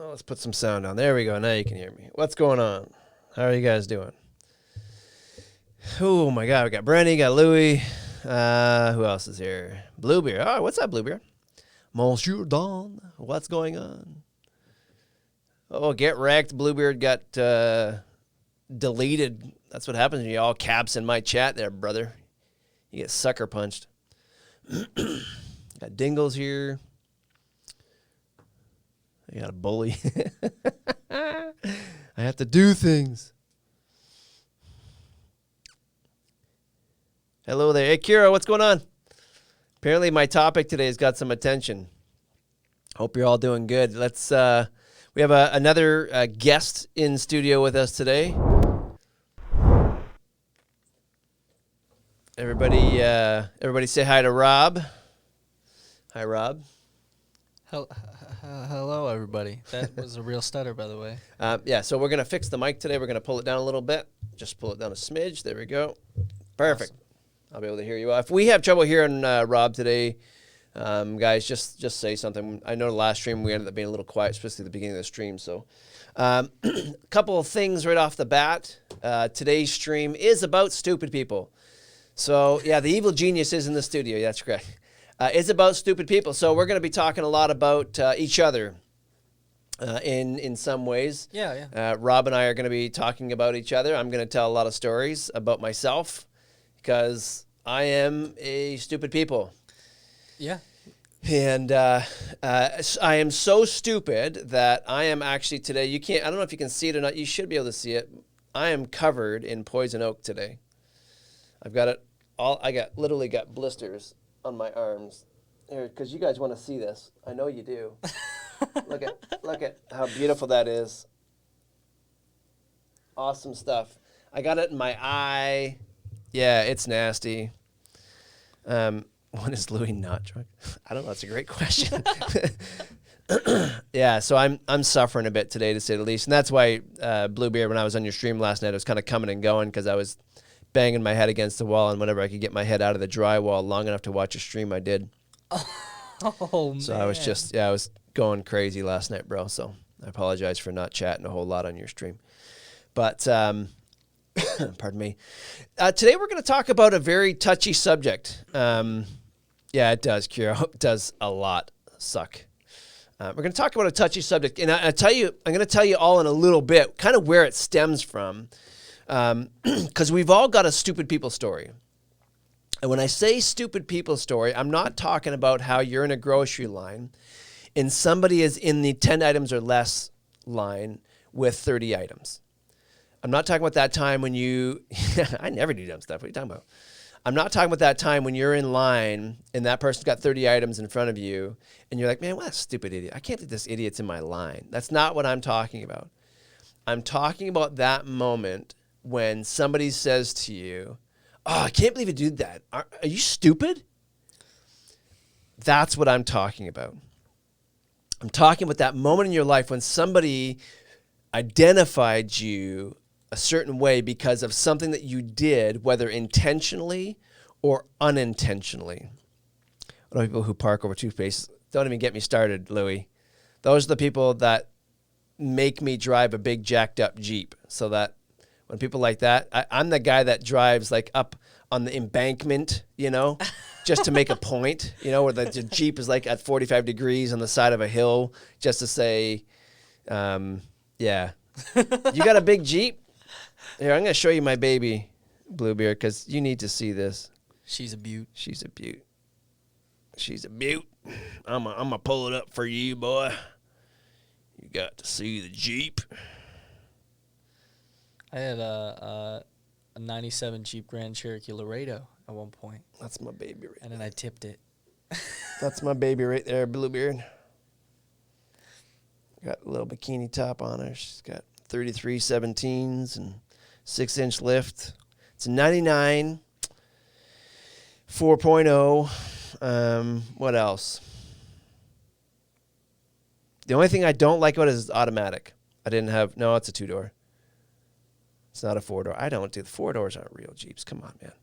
Oh, let's put some sound on. There we go. Now you can hear me. What's going on? How are you guys doing? Oh my God, we got Brenny, got Louie. Who else is here? Bluebeard. Oh, what's up, Bluebeard? Monsieur Don, what's going on? Oh, get wrecked. Bluebeard got deleted. That's what happens when you all caps in my chat there, brother. You get sucker punched. Got Dingles here. I got a bully. I have to do things. Hello there. Hey, Kira, what's going on? Apparently my topic today has got some attention. Hope you're all doing good. Let's. We have another guest in studio with us today. Everybody say hi to Rob. Hi, Rob. Hello, everybody. That was a real stutter, by the way. Yeah, so we're going to fix the mic today. We're going to pull it down a little bit. Just pull it down a smidge. There we go. Perfect. Awesome. I'll be able to hear you. If we have trouble hearing Rob today, guys, just say something. I know the last stream we ended up being a little quiet, especially at the beginning of the stream. So a couple of things right off the bat. Today's stream is about stupid people. So, yeah, the evil genius is in the studio. That's correct. It's about stupid people. So we're going to be talking a lot about each other in some ways. Yeah. Rob and I are going to be talking about each other. I'm going to tell a lot of stories about myself because I am a stupid people. Yeah. And I am so stupid that I am actually today, I don't know if you can see it or not. You should be able to see it. I am covered in poison oak today. I've got it all. Literally got blisters on my arms here because you guys want to see this. I know you do. Look at how beautiful that is. Awesome stuff. I got it in my eye. Yeah, it's nasty. When is Louis not drunk? I don't know. That's a great question. Yeah, so I'm suffering a bit today, to say the least, and that's why Bluebeard, when I was on your stream last night, I was kind of coming and going because I was banging my head against the wall, and whenever I could get my head out of the drywall long enough to watch a stream, I did. Oh, man. So I was going crazy last night, bro. So I apologize for not chatting a whole lot on your stream. But, pardon me. Today we're going to talk about a very touchy subject. Yeah, it does, Kira. It does a lot suck. We're going to talk about a touchy subject, and I'm going to tell you all in a little bit kind of where it stems from. Because we've all got a stupid people story. And when I say stupid people story, I'm not talking about how you're in a grocery line and somebody is in the 10 items or less line with 30 items. I'm not talking about that time when I never do dumb stuff. What are you talking about? I'm not talking about that time when you're in line and that person's got 30 items in front of you and you're like, man, what a stupid idiot. I can't believe this idiot's in my line. That's not what I'm talking about. I'm talking about that moment when somebody says to you, oh, I can't believe you did that. Are you stupid? That's what I'm talking about. I'm talking about that moment in your life when somebody identified you a certain way because of something that you did, whether intentionally or unintentionally. What about people who park over toothpaste? Don't even get me started, Louie. Those are the people that make me drive a big jacked up Jeep so that when people like that, I'm the guy that drives like up on the embankment, just to make a point, where the Jeep is like at 45 degrees on the side of a hill just to say, yeah. You got a big Jeep? Here, I'm going to show you my baby, Bluebeard, because you need to see this. She's a beaut. She's a beaut. She's a beaut. I'm going to pull it up for you, boy. You got to see the Jeep. I had a 97 Jeep Grand Cherokee Laredo at one point. That's my baby right there. And then I tipped it. That's my baby right there, Bluebeard. Got a little bikini top on her. She's got 33 17s and 6-inch lift. It's a 99 4.0. What else? The only thing I don't like about it is automatic. It's a 2-door. It's not a 4-door. I don't do the 4-doors aren't real Jeeps. Come on, man.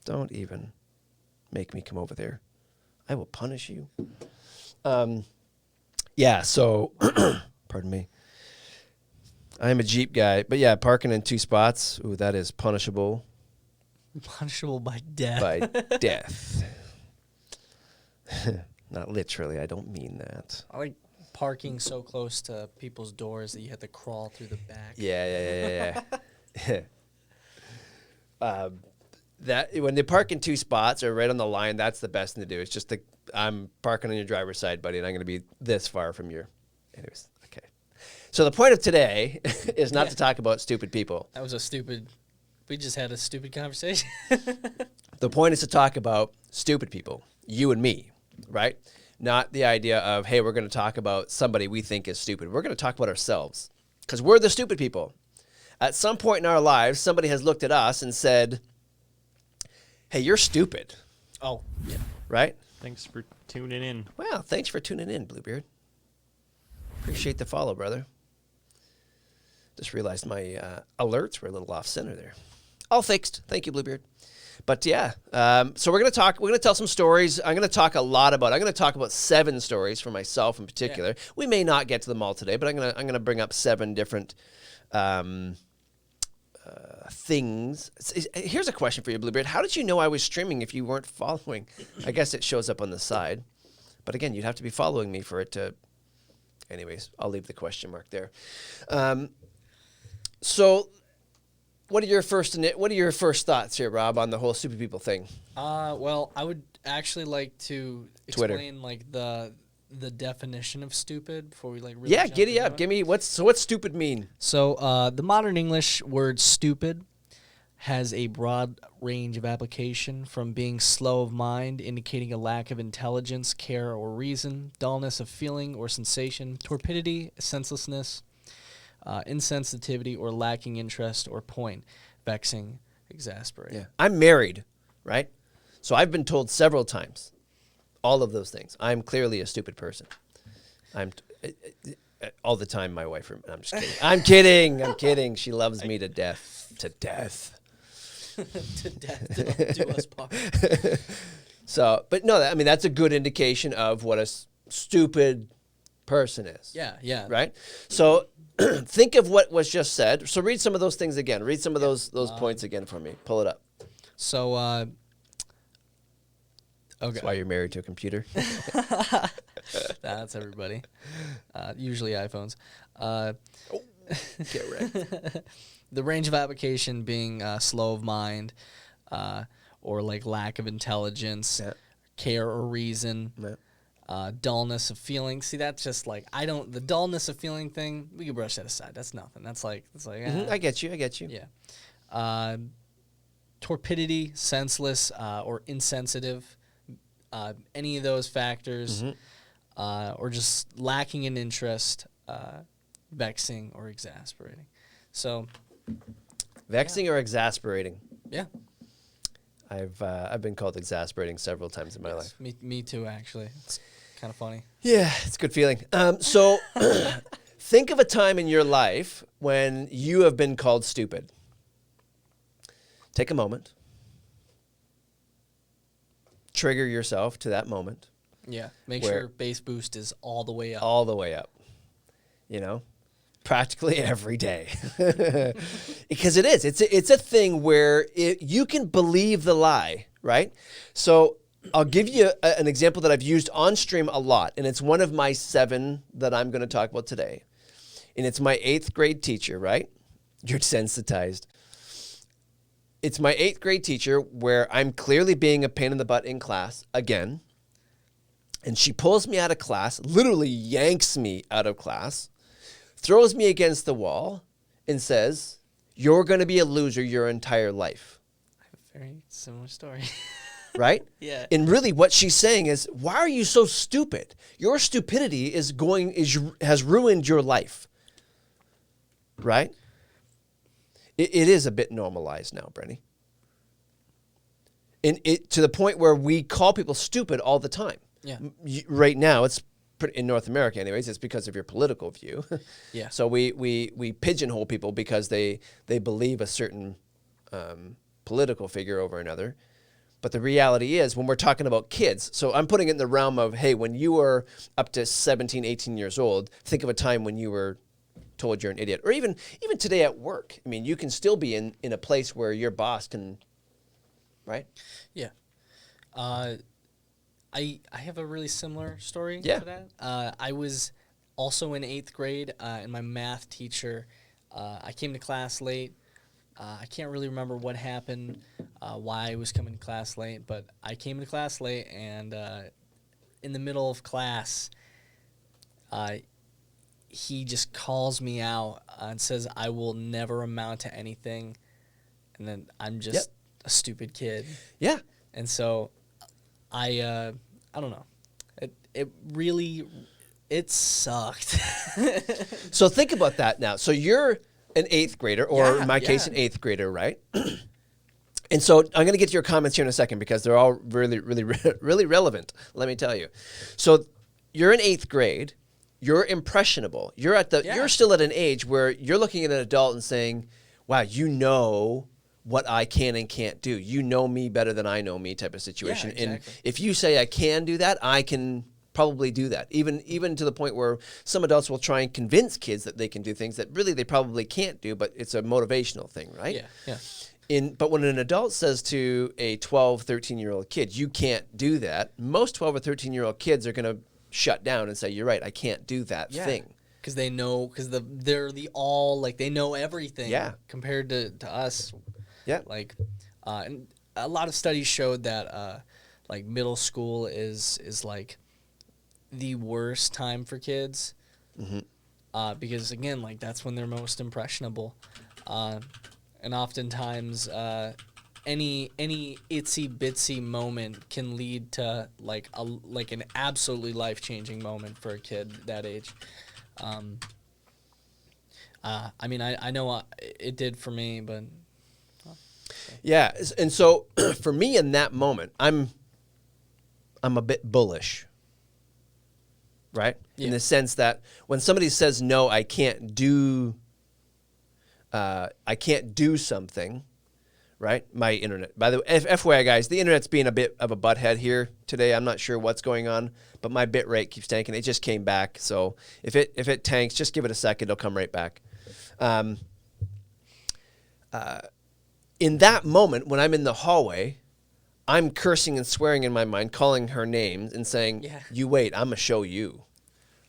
Don't even make me come over there. I will punish you. Yeah, so Pardon me. I am a Jeep guy, but yeah, parking in 2 spots, ooh, that is punishable Punishable by death. by death. Not literally, I don't mean that. I like parking so close to people's doors that you have to crawl through the back. Yeah. That when they park in 2 spots or right on the line, that's the best thing to do. It's just I'm parking on your driver's side, buddy, and I'm going to be this far from your. Anyways, okay. So the point of today is not to talk about stupid people. That was a stupid. We just had a stupid conversation. The point is to talk about stupid people, you and me, right? Not the idea of, hey, we're going to talk about somebody we think is stupid. We're going to talk about ourselves because we're the stupid people. At some point in our lives, somebody has looked at us and said, hey, you're stupid, Oh, yeah. right? Thanks for tuning in. Well, thanks for tuning in, Bluebeard. Appreciate the follow, brother. Just realized my alerts were a little off center there. All fixed. Thank you, Bluebeard. But yeah, so we're going to tell some stories. I'm going to talk about 7 stories for myself in particular. Yeah. We may not get to them all today, but I'm going to bring up 7 different things. Here's a question for you, Bluebeard. How did you know I was streaming if you weren't following? I guess it shows up on the side. But again, you'd have to be following me for it to... Anyways, I'll leave the question mark there. So what are your first thoughts here, Rob, on the whole stupid people thing? Well, I would actually like to Twitter. explain like the definition of stupid before we like really Yeah, jump giddy into up. it. Give me what's stupid mean? So the modern English word stupid has a broad range of application, from being slow of mind, indicating a lack of intelligence, care, or reason, dullness of feeling or sensation, torpidity, senselessness, insensitivity, or lacking interest or point, vexing, exasperating. Yeah. I'm married, right? So I've been told several times all of those things. I'm clearly a stupid person. All the time my wife, I'm just kidding. I'm kidding. She loves me to death. To death. To death do us part. So, but no, I mean, that's a good indication of what a stupid person is. Yeah. Right? So think of what was just said. So read some of those things again. Read some of those points again for me. Pull it up. So, okay. That's why you're married to a computer. That's everybody. Usually iPhones. Get right. The range of application being slow of mind, or like lack of intelligence, care or reason, dullness of feeling. See, that's just like the dullness of feeling thing. We can brush that aside. That's nothing. That's like. I get you. Yeah. Torpidity, senseless, or insensitive. Any of those factors, or just lacking in interest, vexing or exasperating. So, vexing or exasperating? Yeah. I've been called exasperating several times in my life. Me too, actually. It's kind of funny. Yeah, it's a good feeling. So think of a time in your life when you have been called stupid. Take a moment. Trigger yourself to that moment. Yeah. Make sure bass boost is all the way up. All the way up. You know? Practically every day. Because it is. It's a thing where you can believe the lie, right? So I'll give you an example that I've used on stream a lot, and it's one of my 7 that I'm going to talk about today. And it's my 8th grade teacher, right? You're sensitized. It's my 8th grade teacher where I'm clearly being a pain in the butt in class again. And she pulls me out of class, literally yanks me out of class, throws me against the wall, and says, you're going to be a loser your entire life. I have a very similar story. Right? Yeah. And really what she's saying is, why are you so stupid? Your stupidity has ruined your life. Right? It is a bit normalized now, Brenny. And to the point where we call people stupid all the time. Yeah. Right now, it's in North America anyways, it's because of your political view. Yeah. So we pigeonhole people because they believe a certain political figure over another. But the reality is, when we're talking about kids, so I'm putting it in the realm of, hey, when you were up to 17, 18 years old, think of a time when you were told you're an idiot. Or even today at work. I mean, you can still be in a place where your boss can, right? Yeah. I have a really similar story Yeah. to that. I was also in 8th grade, and my math teacher, I came to class late. I can't really remember what happened, why I was coming to class late, but I came to class late, and in the middle of class, he just calls me out and says, I will never amount to anything, and then I'm just a stupid kid. Yeah. And so I don't know. It really sucked. So think about that now. So you're an 8th grader, or Yeah, in my case, yeah. an 8th grader, right? And so I'm going to get to your comments here in a second because they're all really, really, really relevant, let me tell you. So you're in 8th grade. You're impressionable. You're Yeah. still at an age where you're looking at an adult and saying, wow, you know what I can and can't do. You know me better than I know me type of situation. Yeah, And exactly. if you say I can do that, I can probably do that. Even to the point where some adults will try and convince kids that they can do things that really they probably can't do, but it's a motivational thing, right? Yeah. But when an adult says to a 12, 13-year-old kid, you can't do that, most 12 or 13-year-old kids are going to shut down and say, you're right, I can't do that thing. Because they know, they're all, like, they know everything. Yeah. Compared to us. Yeah. Like, and a lot of studies showed that, like, middle school is like the worst time for kids. Mm-hmm. Because, again, like, that's when they're most impressionable. And oftentimes, any itsy bitsy moment can lead to like an absolutely life-changing moment for a kid that age. I mean, I know it did for me, but Yeah, and so for me in that moment, I'm a bit bullish, right? In Yeah. the sense that when somebody says no, I can't do something, right? My internet. By the way, FYI, guys, the internet's being a bit of a butthead here today. I'm not sure what's going on, but my bit rate keeps tanking. It just came back, so if it tanks, just give it a second. It'll come right back. In that moment, when I'm in the hallway, I'm cursing and swearing in my mind, calling her names and saying, Yeah. you wait, I'm going to show you.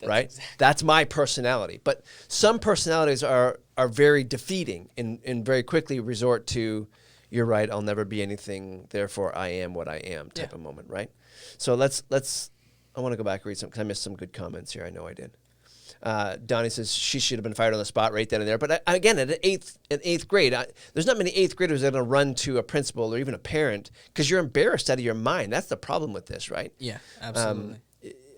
Right? exactly- That's my personality. But some personalities are very defeating and very quickly resort to, you're right, I'll never be anything, therefore I am what I am type Yeah. of moment, right? So I want to go back and read some, because I missed some good comments here. I know I did. Donnie says she should have been fired on the spot right then and there. But again, at eighth grade, there's not many 8th graders that are going to run to a principal or even a parent because you're embarrassed out of your mind. That's the problem with this, right? yeah, absolutely.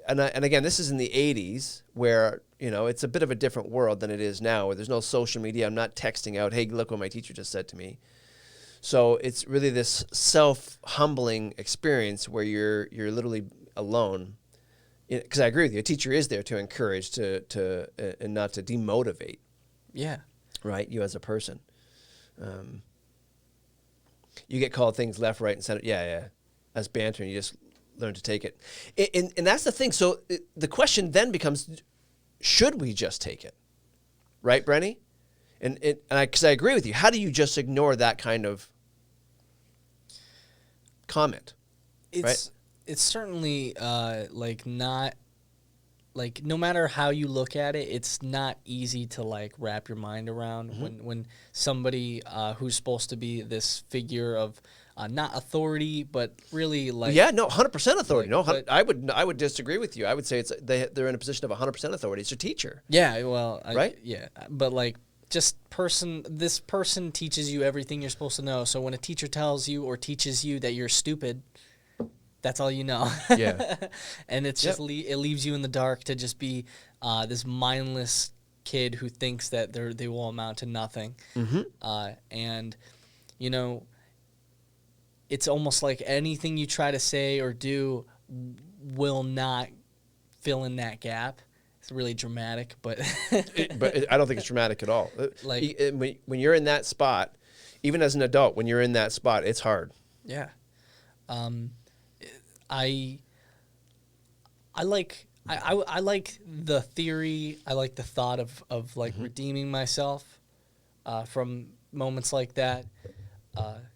And again, this is in the 80s where, it's a bit of a different world than it is now, where there's no social media. I'm not texting out, hey, look what my teacher just said to me. So it's really this self-humbling experience where you're literally alone. Because I agree with you, a teacher is there to encourage, and not to demotivate, Yeah. right? You as a person. You get called things left, right, and center. Yeah. As banter, and you just learn to take it. And that's the thing. So the question then becomes, should we just take it? Right, Brenny? Because I agree with you. How do you just ignore that kind of comment? It's certainly not like, no matter how you look at it, it's not easy to like wrap your mind around when somebody who's supposed to be this figure of not authority, but really like 100% authority. Like, I would disagree with you. I would say they're in a position of 100% authority. It's a teacher. Yeah, well, Right? Yeah, but like this person teaches you everything you're supposed to know. So when a teacher tells you or teaches you that you're stupid, that's all you know. Yeah. And it's just it leaves you in the dark to just be this mindless kid who thinks that they will amount to nothing. And it's almost like anything you try to say or do will not fill in that gap. It's really dramatic, but But I don't think it's dramatic at all. Like- When you're in that spot, even as an adult, when you're in that spot, it's hard. yeah. I like the theory. I like the thought of like redeeming myself from moments like that,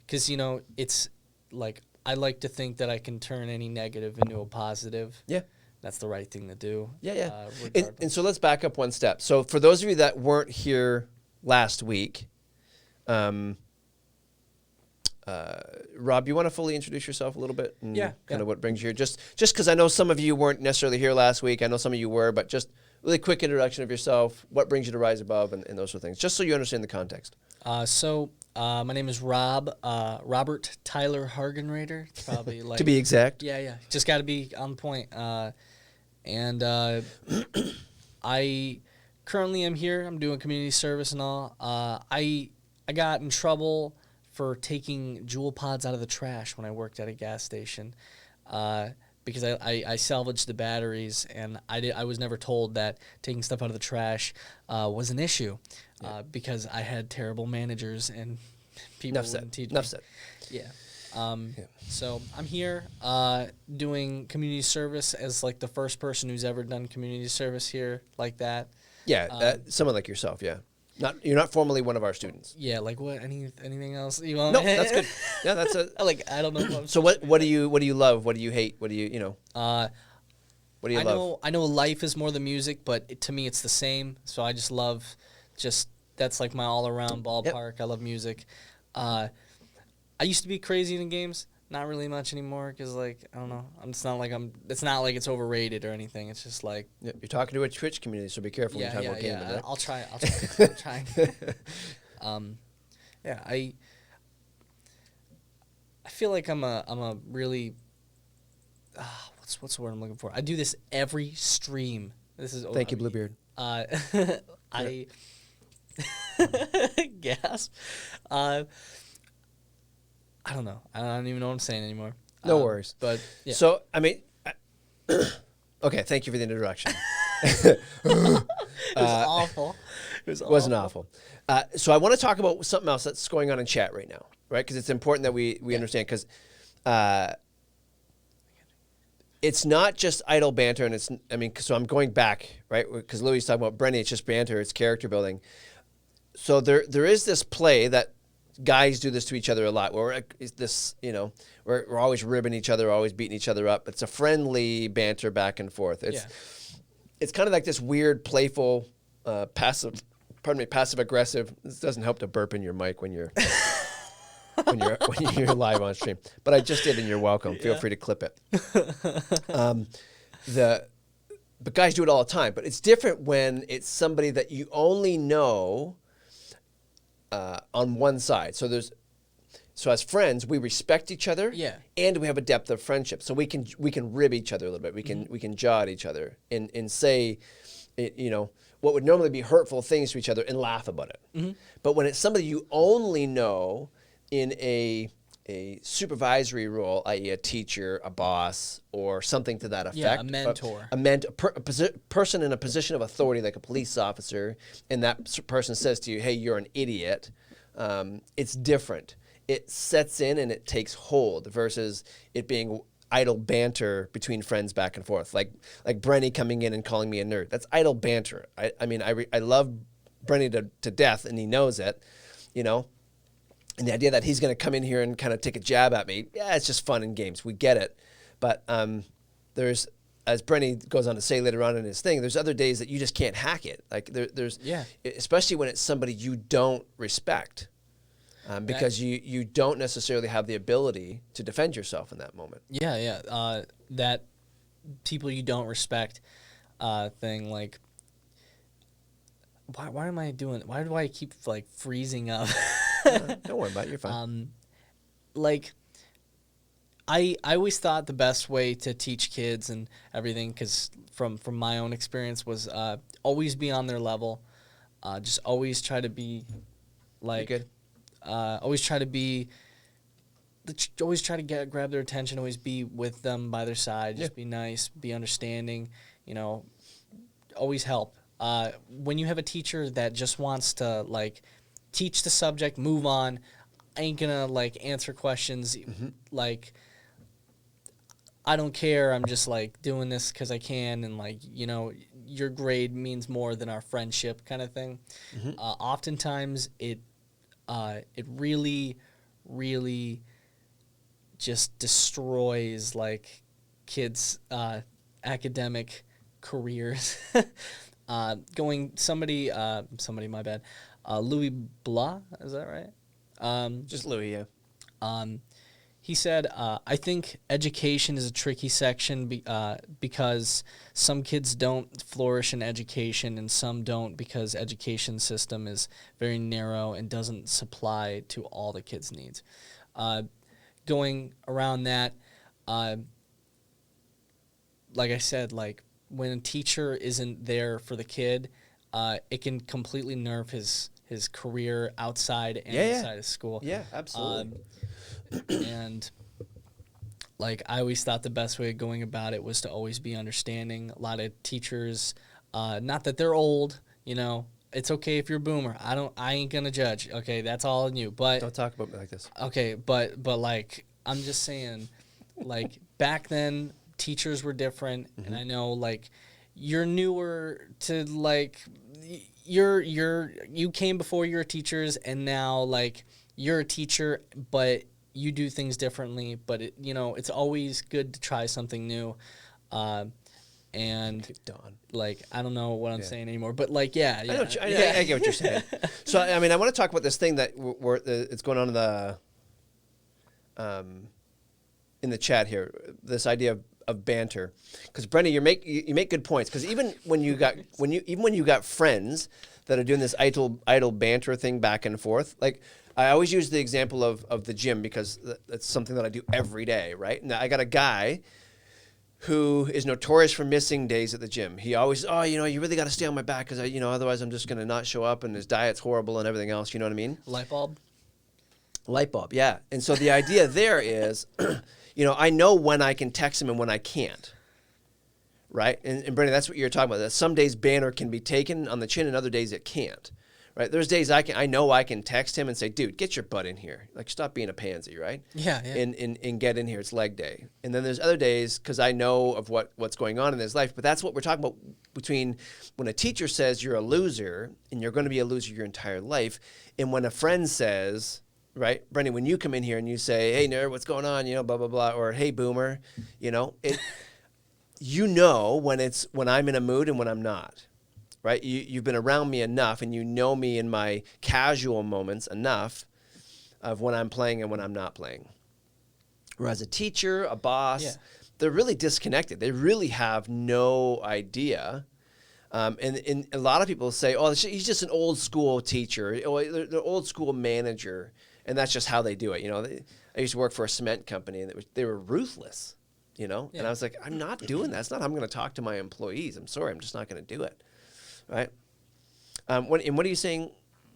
because it's like I like to think that I can turn any negative into a positive. Yeah. That's the right thing to do. Yeah. Regardless. And so let's back up one step. So for those of you that weren't here last week, Rob, you want to fully introduce yourself a little bit? And kind of what brings you here? Just because I know some of you weren't necessarily here last week. I know some of you were, but just really quick introduction of yourself. What brings you to Rise Above and those sort of things, just so you understand the context. My name is Rob, Robert Tyler Hargenrader. It's probably like To be exact. Yeah. Just got to be on point. I currently am here. I'm doing community service and all. I got in trouble for taking Juul pods out of the trash when I worked at a gas station, because I salvaged the batteries, and I was never told that taking stuff out of the trash was an issue, because I had terrible managers and people wouldn't teach me. Enough said. Yeah. So I'm here doing community service as like the first person who's ever done community service here like that. Yeah, someone like yourself. Yeah. You're not formally one of our students. Yeah, like what? Anything else you want? No, that's good. Yeah, that's a. I don't know. So what do you love? What do you hate? What do you what do you love? I know life is more than music, but to me it's the same. So I just love, that's like my all around ballpark. Yep. I love music. I used to be crazy in games. Not really much anymore because I don't know. It's not like it's overrated or anything. It's just like you're talking to a Twitch community, so be careful when you talk about gaming. Yeah, right? I'll try. I feel like I'm a really what's the word I'm looking for? I do this every stream. This is Thank you, Bluebeard. I gasp. I don't know. I don't even know what I'm saying anymore. No worries. But yeah. So okay. Thank you for the introduction. It was awful. It wasn't awful. So I want to talk about something else that's going on in chat right now, right? Because it's important that we understand, because it's not just idle banter, and so I'm going back, right? Because Louis is talking about Brenny. It's just banter. It's character building. So there is this play that guys do this to each other a lot, where we're always ribbing each other, always beating each other up. It's a friendly banter back and forth. It's kind of like this weird, playful, passive aggressive. This doesn't help to burp in your mic when you're when you're live on stream. But I just did, and you're welcome. Feel free to clip it. But guys do it all the time. But it's different when it's somebody that you only know on one side. So as friends, we respect each other, and we have a depth of friendship. So we can rib each other a little bit. We can jaw at each other and say, what would normally be hurtful things to each other and laugh about it. Mm-hmm. But when it's somebody you only know in a supervisory role, i.e. a teacher, a boss, or something to that effect. A mentor. A person in a position of authority, like a police officer, and that person says to you, hey, you're an idiot, it's different. It sets in and it takes hold versus it being idle banter between friends back and forth. Like Brenny coming in and calling me a nerd. That's idle banter. I love Brenny to death, and he knows it, And the idea that he's going to come in here and kind of take a jab at me, it's just fun in games. We get it. But there's, as Brenny goes on to say later on in his thing, there's other days that you just can't hack it. Like especially when it's somebody you don't respect, because you don't necessarily have the ability to defend yourself in that moment. That people you don't respect thing, like, why am I doing? Why do I keep like freezing up? Don't worry about it. You're fine. I always thought the best way to teach kids and everything, because from my own experience, was always be on their level. Just always try to be like, good. Always try to grab their attention. Always be with them by their side. Just be nice, be understanding. Always help. When you have a teacher that just wants to like teach the subject, move on, ain't gonna like answer questions, like I don't care. I'm just like doing this because I can, and like your grade means more than our friendship, kind of thing. Oftentimes, it really, really just destroys like kids' academic careers. Somebody, my bad. Louis Blah, is that right? Just Louis, yeah. He said, I think education is a tricky section because some kids don't flourish in education and some don't because education system is very narrow and doesn't supply to all the kids' needs. Going around that, like I said, like when a teacher isn't there for the kid, it can completely nerve his career outside and inside of school. Yeah, absolutely. And like I always thought the best way of going about it was to always be understanding. A lot of teachers, not that they're old, it's okay if you're a boomer. I ain't gonna judge. Okay, that's all on you. But Don't talk about me like this. okay, but like I'm just saying, like back then teachers were different, and I know like you're newer to like you came before you were teachers, and now like you're a teacher, but you do things differently. But it's always good to try something new. And Don. like I don't know what I'm saying anymore, but like yeah. I get what you're saying. So I mean, I want to talk about this thing that it's going on in the chat here. This idea of banter, because Brendan, you make good points. Because even when you got friends that are doing this idle banter thing back and forth, like I always use the example of the gym because that's something that I do every day, right? Now I got a guy who is notorious for missing days at the gym. He always, you really got to stay on my back because otherwise I'm just going to not show up, and his diet's horrible and everything else. You know what I mean? Light bulb, yeah. And so the idea there is, I know when I can text him and when I can't, right? And Brendan, that's what you're talking about. That some days banner can be taken on the chin and other days it can't, right? There's days I know I can text him and say, dude, get your butt in here. Like, stop being a pansy, right? Yeah. And get in here. It's leg day. And then there's other days because I know of what's going on in his life. But that's what we're talking about between when a teacher says you're a loser and you're going to be a loser your entire life, and when a friend says, right, Brendan, when you come in here and you say, hey, nerd, what's going on? Blah, blah, blah. Or, hey, boomer, it, when I'm in a mood and when I'm not, right? You've been around me enough and you know me in my casual moments enough of when I'm playing and when I'm not playing. Whereas a teacher, a boss, they're really disconnected. They really have no idea. And a lot of people say, oh, he's just an old school teacher, or they're an old school manager. And that's just how they do it. I used to work for a cement company, and they were ruthless, And I was like, I'm not doing that. That's not how I'm going to talk to my employees. I'm sorry. I'm just not going to do it, right? What are you saying?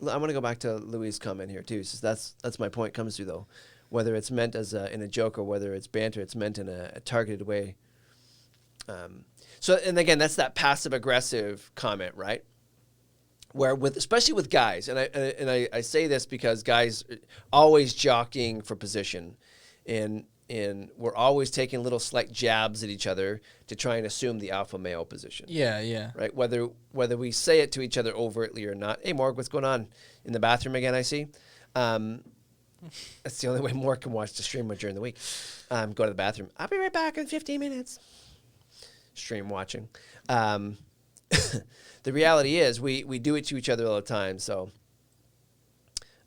I want to go back to Louis' comment here, too. So that's my point comes through, though. Whether it's meant as in a joke or whether it's banter, it's meant in a targeted way. And again, that's that passive-aggressive comment, right? Where especially with guys, and I say this because guys are always jockeying for position, and we're always taking little slight jabs at each other to try and assume the alpha male position. Yeah. Right. Whether we say it to each other overtly or not. Hey, Morg, what's going on in the bathroom again? I see. That's the only way Morg can watch the stream during the week. Go to the bathroom. I'll be right back in 15 minutes. Stream watching. The reality is we do it to each other all the time. So,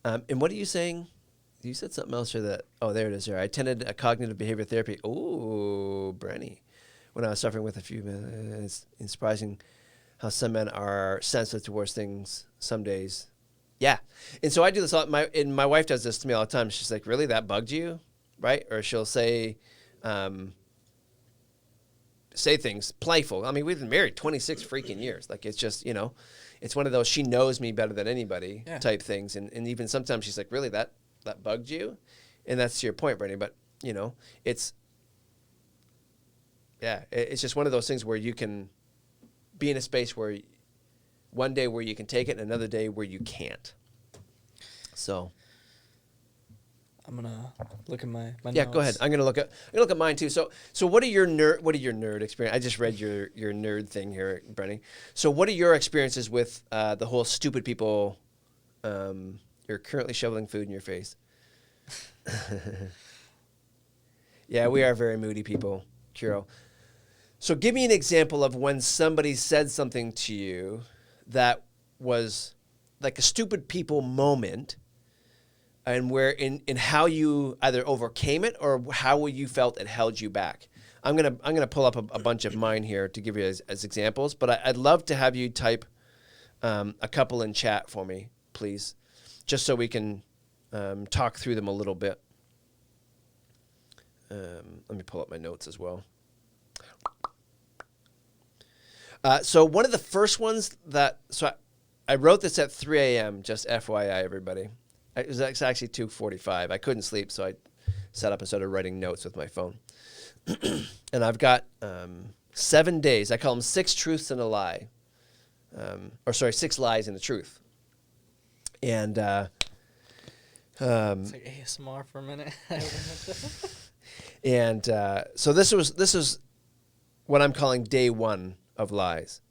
and what are you saying? You said something else here there it is there. I attended a cognitive behavior therapy. Ooh, Brenny. When I was suffering with a few minutes, it's surprising how some men are sensitive towards things some days. Yeah. And so I do this a lot. My wife does this to me all the time. She's like, really, that bugged you? Right? Or she'll say things playful. I mean, we've been married 26 freaking years. Like, it's just, it's one of those she knows me better than anybody type things. And even sometimes she's like, really, that bugged you? And that's to your point, Brittany. But, it's just one of those things where you can be in a space where one day where you can take it and another day where you can't. So I'm gonna look at my Yeah, notes. go ahead. I'm gonna look at mine too. So what are your nerd experience? I just read your nerd thing here, Brenny. So what are your experiences with the whole stupid people? You're currently shoveling food in your face. Yeah, we are very moody people, Kiro. So give me an example of when somebody said something to you that was like a stupid people moment, and where in how you either overcame it or how you felt it held you back. I'm gonna pull up a bunch of mine here to give you as examples, but I'd love to have you type a couple in chat for me, please, just so we can talk through them a little bit. Let me pull up my notes as well. So one of the first ones I wrote this at 3 a.m., just FYI, everybody. It was actually 2:45. I couldn't sleep, so I sat up and started writing notes with my phone. And I've got 7 days. I call them 6 truths and a lie. 6 lies and a truth. And It's like ASMR for a minute. and so this is what I'm calling day 1 of lies.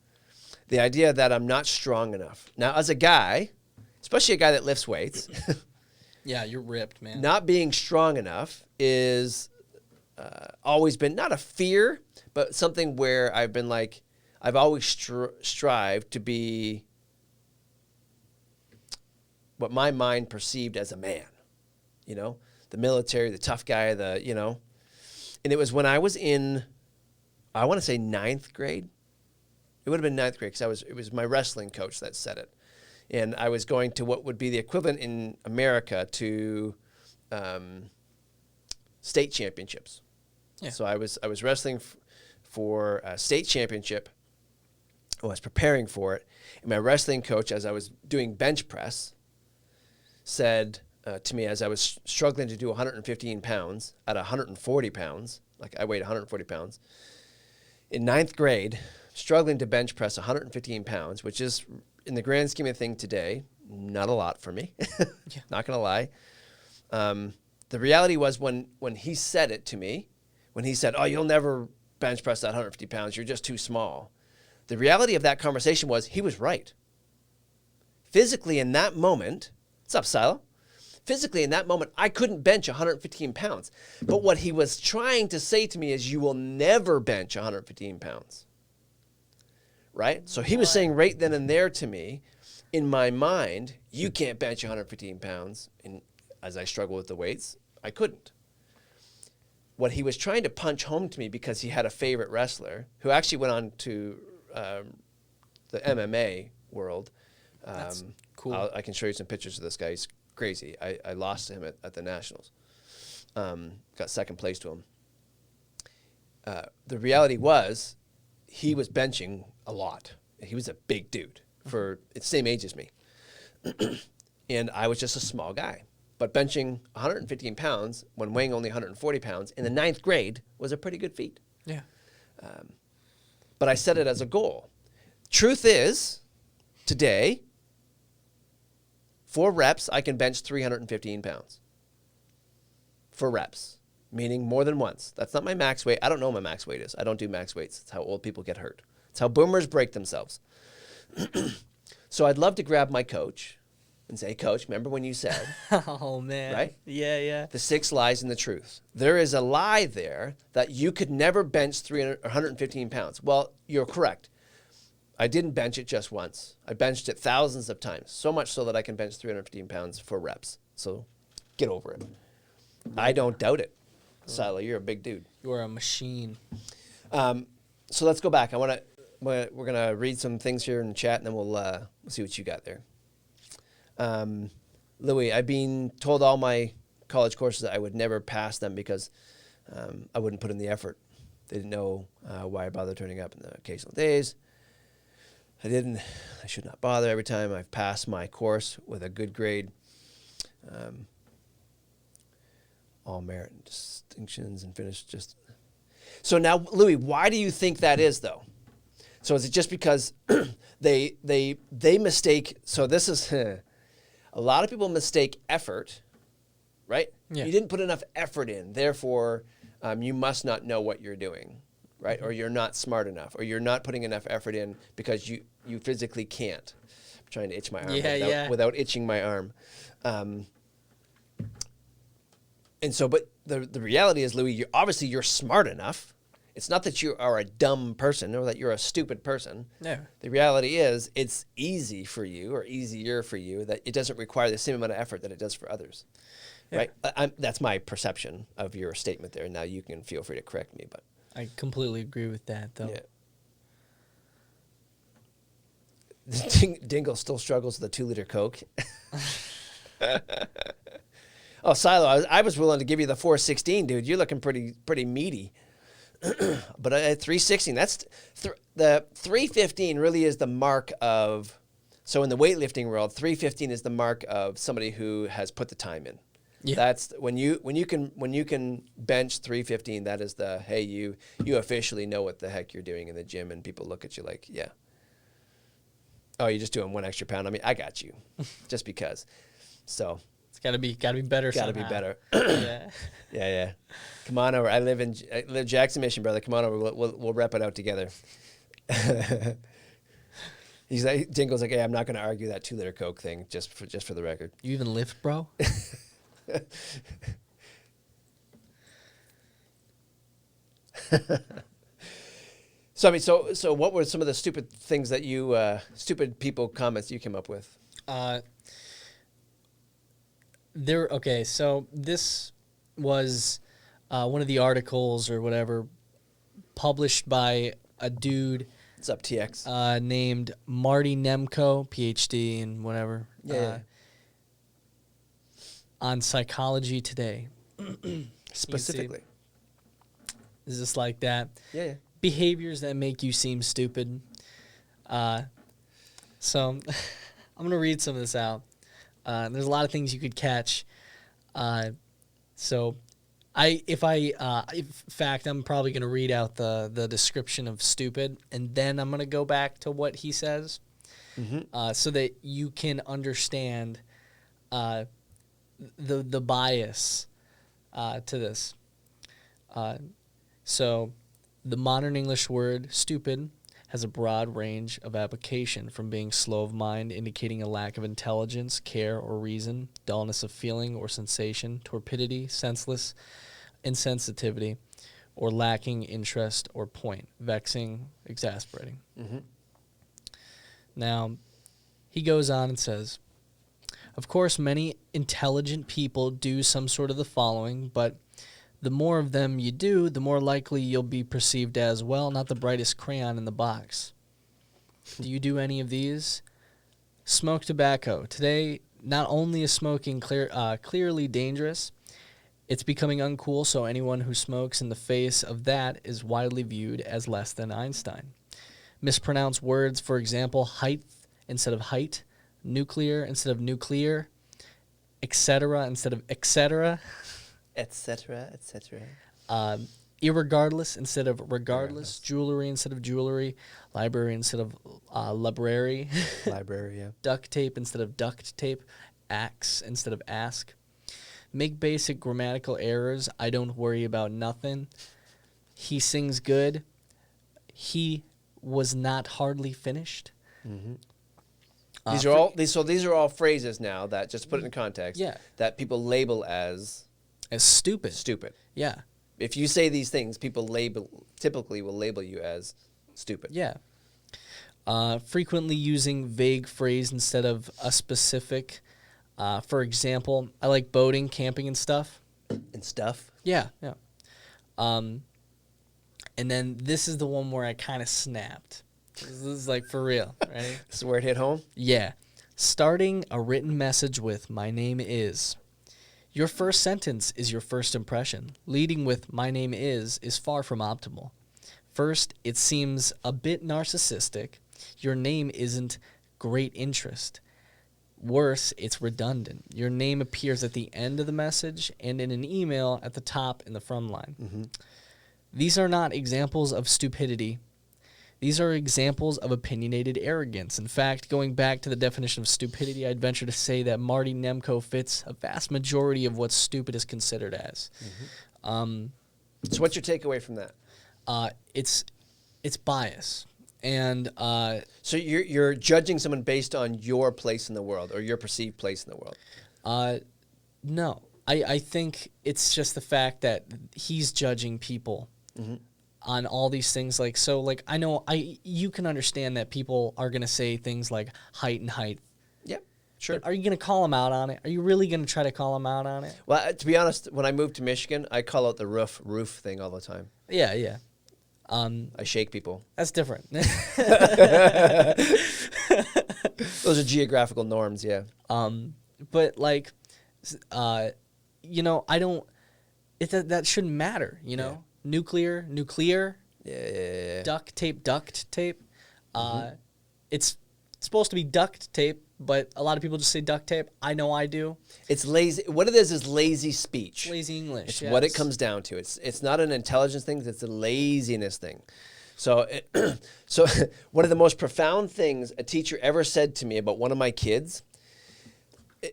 The idea that I'm not strong enough. Now, as a guy, especially a guy that lifts weights, Yeah, you're ripped, man. not being strong enough is always been not a fear, but something where I've been like, I've always strived to be what my mind perceived as a man, the military, the tough guy, and it was when I was in, I want to say 9th grade. It would have been 9th grade because it was my wrestling coach that said it. And I was going to what would be the equivalent in America to state championships. Yeah. So I was wrestling for a state championship. I was preparing for it. And my wrestling coach, as I was doing bench press, said to me as I was struggling to do 115 pounds at 140 pounds, like I weighed 140 pounds, in 9th grade, struggling to bench press 115 pounds, which is, in the grand scheme of things today, not a lot for me. Yeah. Not going to lie. The reality was when he said it to me, when he said, "Oh, you'll never bench press that 150 pounds. You're just too small." The reality of that conversation was he was right. Physically in that moment, what's up, Silo? Physically in that moment, I couldn't bench 115 pounds. But what he was trying to say to me is, you will never bench 115 pounds. Right? So he was saying right then and there to me, in my mind, you can't bench 115 pounds. And as I struggle with the weights, I couldn't. What he was trying to punch home to me, because he had a favorite wrestler who actually went on to the MMA world. That's cool. I can show you some pictures of this guy. He's crazy. I lost to him at the Nationals. Got second place to him. The reality was, he was benching a lot. He was a big dude for the same age as me. And I was just a small guy. But benching 115 pounds when weighing only 140 pounds in the 9th grade was a pretty good feat. Yeah. But I set it as a goal. Truth is, today, 4 reps, I can bench 315 pounds. 4 reps, meaning more than once. That's not my max weight. I don't know what my max weight is. I don't do max weights. It's how old people get hurt. It's how boomers break themselves. So I'd love to grab my coach and say, "Coach, remember when you said," Oh, man. Right? Yeah. the 6 lies and the truth. There is a lie there that you could never bench 115 pounds. Well, you're correct. I didn't bench it just once. I benched it thousands of times, so much so that I can bench 315 pounds for reps. So get over it. I don't doubt it. Silo, you're a big dude. You're a machine. So let's go back. We're gonna read some things here in the chat, and then we'll see what you got there. Louis, I've been told all my college courses that I would never pass them because I wouldn't put in the effort. They didn't know why I bothered turning up in the occasional days. I should not bother. Every time I've passed my course with a good grade, all merit and distinctions and finished just. So now, Louis, why do you think that is, though? So is it just because they mistake? So this is a lot of people mistake effort, right? Yeah. You didn't put enough effort in. Therefore, you must not know what you're doing, right? Mm-hmm. Or you're not smart enough, or you're not putting enough effort in because you physically can't. I'm trying to itch my arm without itching my arm. And so, but the reality is, Louis, obviously you're smart enough. It's not that you are a dumb person or that you're a stupid person. No. The reality is it's easy for you or easier for you that it doesn't require the same amount of effort that it does for others. Yeah. Right? That's my perception of your statement there. Now you can feel free to correct me, but I completely agree with that, though. yeah. Dingle still struggles with a 2-liter Coke. Oh, Silo, I was willing to give you the 416, dude. You're looking pretty meaty. But at 316, that's the 315 really is the mark of. So in the weightlifting world, 315 is the mark of somebody who has put the time in. Yeah. That's when you can bench 315. That is the hey you officially know what the heck you're doing in the gym, and people look at you like yeah. Oh, you're just doing one extra pound. I mean, I got you, just because. So. It's gotta be better. Gotta somehow. be better. Yeah. Yeah. Come on over. I live Jackson Mission, brother. Come on over. We'll rep it out together. He's like, Dingle's like, hey, I'm not going to argue that 2-liter Coke thing just for the record. You even lift, bro? So I mean, so what were some of the stupid things that you stupid people comments you came up with? Okay, so this was one of the articles or whatever published by a dude What's up, TX? named Marty Nemko, PhD and whatever, Yeah. on Psychology Today. Specifically. Is this like that? Yeah. Behaviors that make you seem stupid. So I'm going to read some of this out. There's a lot of things you could catch. So in fact, I'm probably going to read out the description of stupid, and then I'm going to go back to what he says, so that you can understand the bias to this. So the modern English word stupid has a broad range of application, from being slow of mind, indicating a lack of intelligence, care, or reason, dullness of feeling or sensation, torpidity, senseless, insensitivity, or lacking interest or point, vexing, exasperating. Now, he goes on and says, of course, many intelligent people do some sort of the following, but the more of them you do, the more likely you'll be perceived as, well, not the brightest crayon in the box. Do you do any of these? Smoke tobacco. Today, not only is smoking clearly dangerous, it's becoming uncool, so anyone who smokes in the face of that is widely viewed as less than Einstein. Mispronounce words, for example, height instead of height, nuclear instead of nuclear, etc. instead of etc., etc. irregardless instead of regardless, jewelry instead of jewelry, library instead of library, Library, yeah. duct tape instead of duct tape, axe instead of ask. Make basic grammatical errors. I don't worry about nothing. He sings good. He was not hardly finished. These are all phrases now that, just to put it in context, Yeah. that people label as As stupid. stupid. Yeah. If you say these things, people typically will label you as stupid. Yeah. Frequently using vague phrase instead of a specific. For example, I like boating, camping, and stuff. And stuff. Yeah. And then this is the one where I kind of snapped. This is like for real, right? This is where it hit home. Yeah. Starting a written message with "My name is." Your first sentence is your first impression. Leading with "My name is" far from optimal. First, it seems a bit narcissistic. Your name isn't great interest. Worse, it's redundant. Your name appears at the end of the message and in an email at the top in the front line. These are not examples of stupidity. These are examples of opinionated arrogance. In fact, going back to the definition of stupidity, I'd venture to say that Marty Nemko fits a vast majority of what stupid is considered as. So what's your takeaway from that? It's bias. And So you're judging someone based on your place in the world or your perceived place in the world. no, I think it's just the fact that he's judging people on all these things. Like, so like, I know you can understand that people are going to say things like height and height. Yep, sure. But are you going to call them out on it? Are you really going to try to call them out on it? Well, to be honest, when I moved to Michigan, I call out the roof thing all the time. Yeah, yeah. I shake people. That's different. Those are geographical norms, yeah. But like, you know, I don't. That shouldn't matter. You know, nuclear, Yeah. duct tape. It's supposed to be duct tape, but a lot of people just say duct tape. I know I do. It's lazy. What it is lazy speech. Lazy English. It's yes. what it comes down to. It's not an intelligence thing. It's a laziness thing. So, so one of the most profound things a teacher ever said to me about one of my kids,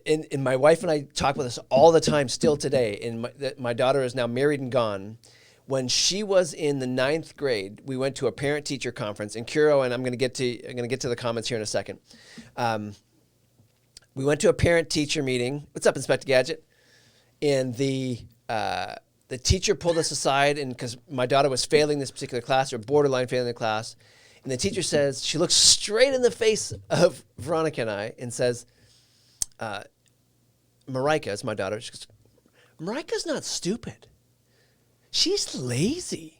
and my wife and I talk about this all the time still today, and my daughter is now married and gone. When she was in the 9th grade, we went to a parent-teacher conference, and Kuro, and I'm going to get to the comments here in a second. We went to a parent-teacher meeting. What's up, Inspector Gadget? And the teacher pulled us aside, and because my daughter was failing this particular class, or borderline failing the class, and the teacher says, she looks straight in the face of Veronica and I, and says, Marika is my daughter. She goes, Marika's not stupid. She's lazy.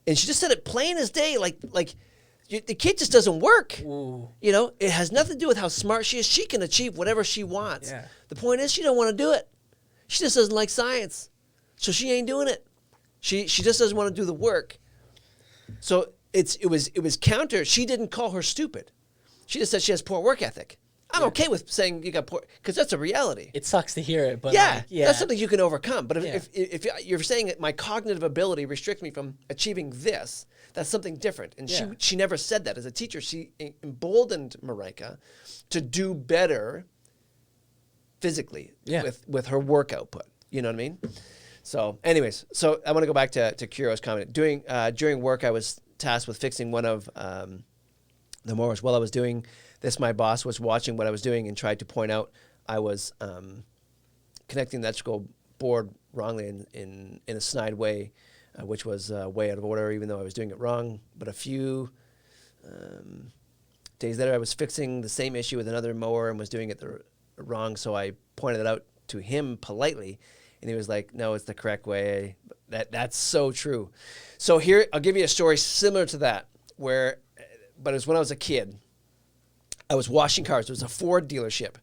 And she just said it plain as day, like the kid just doesn't work. Ooh. You know, it has nothing to do with how smart she is. She can achieve whatever she wants. Yeah. The point is she don't want to do it. She just doesn't like science. So she ain't doing it. She just doesn't want to do the work. So it was counter. She didn't call her stupid. She just said she has poor work ethic. I'm okay with saying you got poor, because that's a reality. It sucks to hear it, but Yeah, like, that's something you can overcome. But Yeah. if you're saying that my cognitive ability restricts me from achieving this, that's something different. And Yeah. she never said that. As a teacher, she emboldened Marika to do better physically with her work output. You know what I mean? So anyways, so I want to go back to Kuro's comment. During work, I was tasked with fixing one of the mowers. While I was doing this, my boss was watching what I was doing and tried to point out I was connecting the electrical board wrongly in a snide way, which was way out of order, even though I was doing it wrong. But a few days later, I was fixing the same issue with another mower and was doing it wrong, so I pointed it out to him politely, and he was like, no, it's the correct way. That's so true. So here, I'll give you a story similar to that, but it was when I was a kid. I was washing cars. It was a Ford dealership.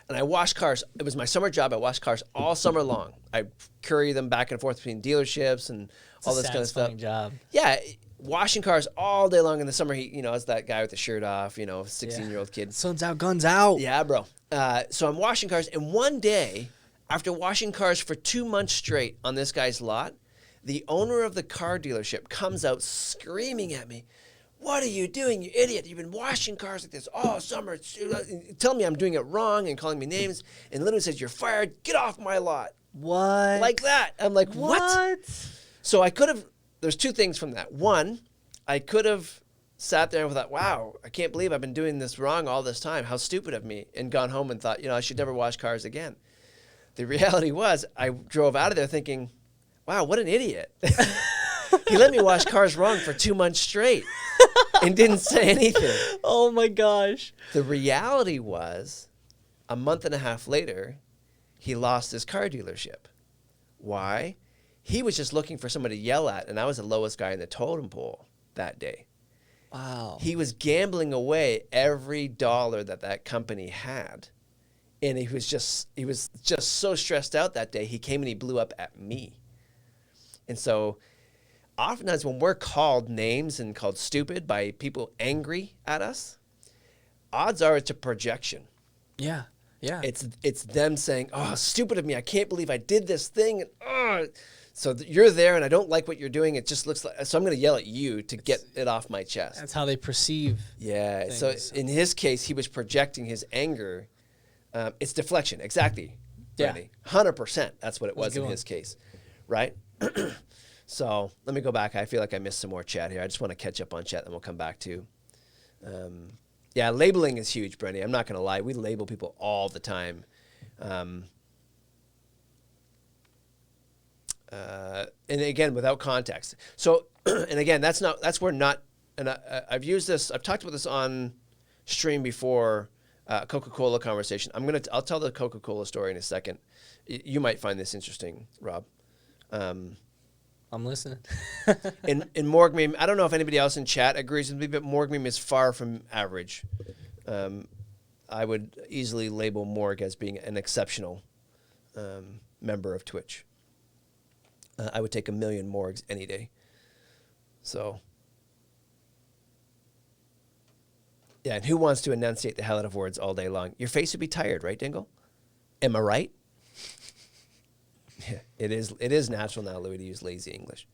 And I washed cars. It was my summer job. I washed cars all summer long. I curry them back and forth between dealerships and all this kind of stuff. Job. Yeah, washing cars all day long in the summer heat. You know, as that guy with the shirt off, 16-year-old kid. Sun's out, guns out. Yeah, bro. So I'm washing cars. And one day, after washing cars for 2 months straight on this guy's lot, the owner of the car dealership comes out screaming at me, what are you doing, you idiot? You've been washing cars like this all summer. Telling me I'm doing it wrong and calling me names. And literally says, you're fired. Get off my lot. What? Like that. I'm like, what? So I could have, there's two things from that. One, I could have sat there and thought, wow, I can't believe I've been doing this wrong all this time. How stupid of me. And gone home and thought, I should never wash cars again. The reality was I drove out of there thinking, wow, what an idiot. He let me wash cars wrong for 2 months straight and didn't say anything. Oh my gosh. The reality was, a month and a half later, he lost his car dealership. Why? He was just looking for somebody to yell at, and I was the lowest guy in the totem pole that day. Wow. He was gambling away every dollar that company had. And he was just so stressed out that day, he came and he blew up at me. And so oftentimes when we're called names and called stupid by people angry at us, odds are it's a projection. Yeah. Yeah. It's them saying, oh, stupid of me. I can't believe I did this thing. And So you're there, and I don't like what you're doing. It just looks like, so I'm going to yell at you to get it off my chest. That's how they perceive. Yeah. things. So in his case, he was projecting his anger. It's deflection. Exactly. Yeah. Brandy. 100%. That's what it That's a was good in one. his case. Right? So let me go back. I feel like I missed some more chat here. I just want to catch up on chat, then we'll come back to. Yeah, labeling is huge, Brandy. I'm not going to lie. We label people all the time. And again, without context. So, and again, that's where not, and I've used this, I've talked about this on stream before, Coca-Cola conversation. I'll tell the Coca-Cola story in a second. You might find this interesting, Rob. I'm listening. In Morg meme, I don't know if anybody else in chat agrees with me, but Morg meme is far from average. I would easily label Morg as being an exceptional member of Twitch. I would take 1 million Morgs any day. So, yeah, and who wants to enunciate the hell out of words all day long? Your face would be tired, right, Dingle? Am I right? Yeah, it is natural now, Louis, to use lazy English.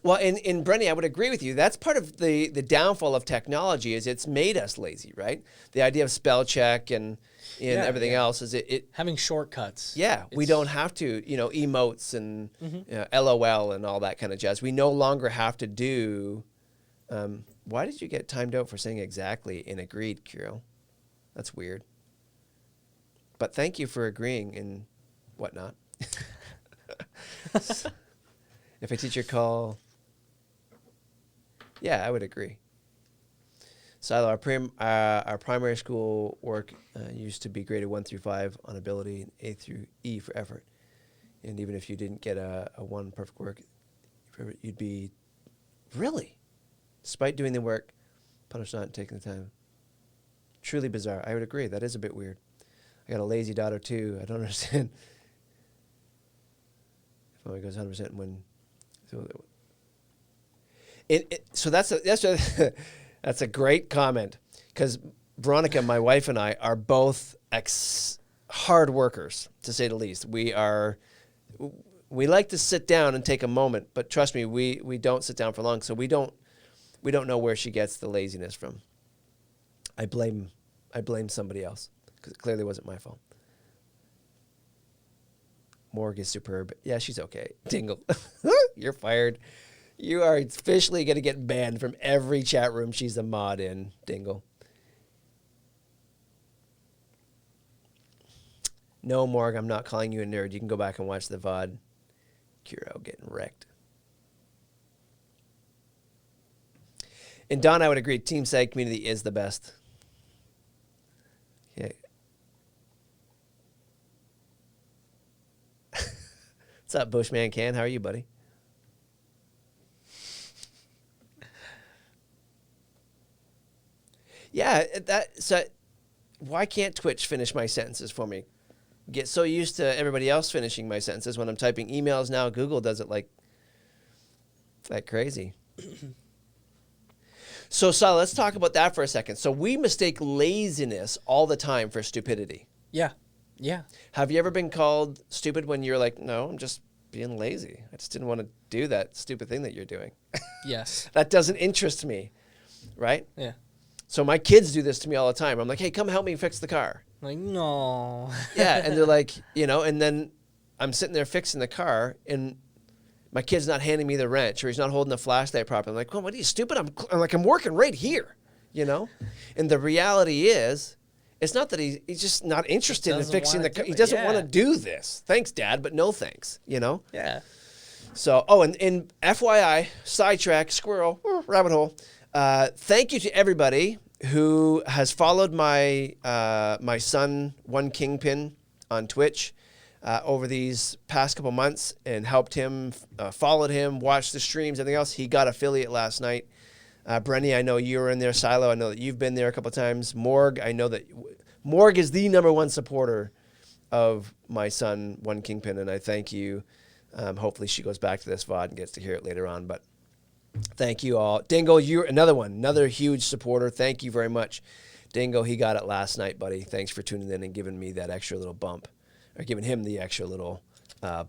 Well, in Brenny, I would agree with you. That's part of the downfall of technology is it's made us lazy, right? The idea of spell check and everything else is it Having shortcuts. yeah, we don't have to, emotes and LOL and all that kind of jazz. We no longer have to do. Why did you get timed out for saying exactly and agreed, Kirill? That's weird. But thank you for agreeing and whatnot. If a teacher call, yeah, I would agree. Silo, our primary school work used to be graded 1 through 5 on ability and A through E for effort. And even if you didn't get a 1 perfect work, you'd be, really? Despite doing the work, punished not taking the time. Truly bizarre. I would agree. That is a bit weird. I got a lazy daughter too. I don't understand. If only goes 100% when. So that's a great comment because Veronica, my wife, and I are both hard workers, to say the least. We like to sit down and take a moment, but trust me, we don't sit down for long, so we don't know where she gets the laziness from. I blame somebody else because it clearly wasn't my fault. Morg is superb. Yeah, she's okay. Dingle, you're fired. You are officially going to get banned from every chat room she's a mod in, Dingle. No, Morg, I'm not calling you a nerd. You can go back and watch the VOD. Kuro getting wrecked. And Don, I would agree. Team SAG community is the best. Okay. What's up, Bushman Can? How are you, buddy? Yeah, so why can't Twitch finish my sentences for me? Get so used to everybody else finishing my sentences when I'm typing emails now. Google does it like crazy. So, Sal, let's talk about that for a second. So we mistake laziness all the time for stupidity. Yeah. Yeah. Have you ever been called stupid when you're like, no, I'm just being lazy. I just didn't want to do that stupid thing that you're doing. Yes. That doesn't interest me, right? Yeah. So my kids do this to me all the time. I'm like, hey, come help me fix the car. Like, no. Yeah, and they're like, and then I'm sitting there fixing the car, and my kid's not handing me the wrench, or he's not holding the flashlight properly. I'm like, well, what are you, stupid? I'm working right here, And the reality is, it's not that he's just not interested in fixing the car. He doesn't want to do this. Thanks, Dad, but no thanks, Yeah. So, and FYI, sidetrack, squirrel, rabbit hole. Thank you to everybody who has followed my my son, One Kingpin, on Twitch over these past couple months and helped him, followed him, watched the streams, everything else. He got affiliate last night. Brenny, I know you were in there. Silo, I know that you've been there a couple of times. Morg, I know that Morg is the #1 supporter of my son, One Kingpin, and I thank you. Hopefully she goes back to this VOD and gets to hear it later on, but thank you all. Dingo, you're another huge supporter. Thank you very much. Dingo, he got it last night, buddy. Thanks for tuning in and giving me that extra little bump, or giving him the extra little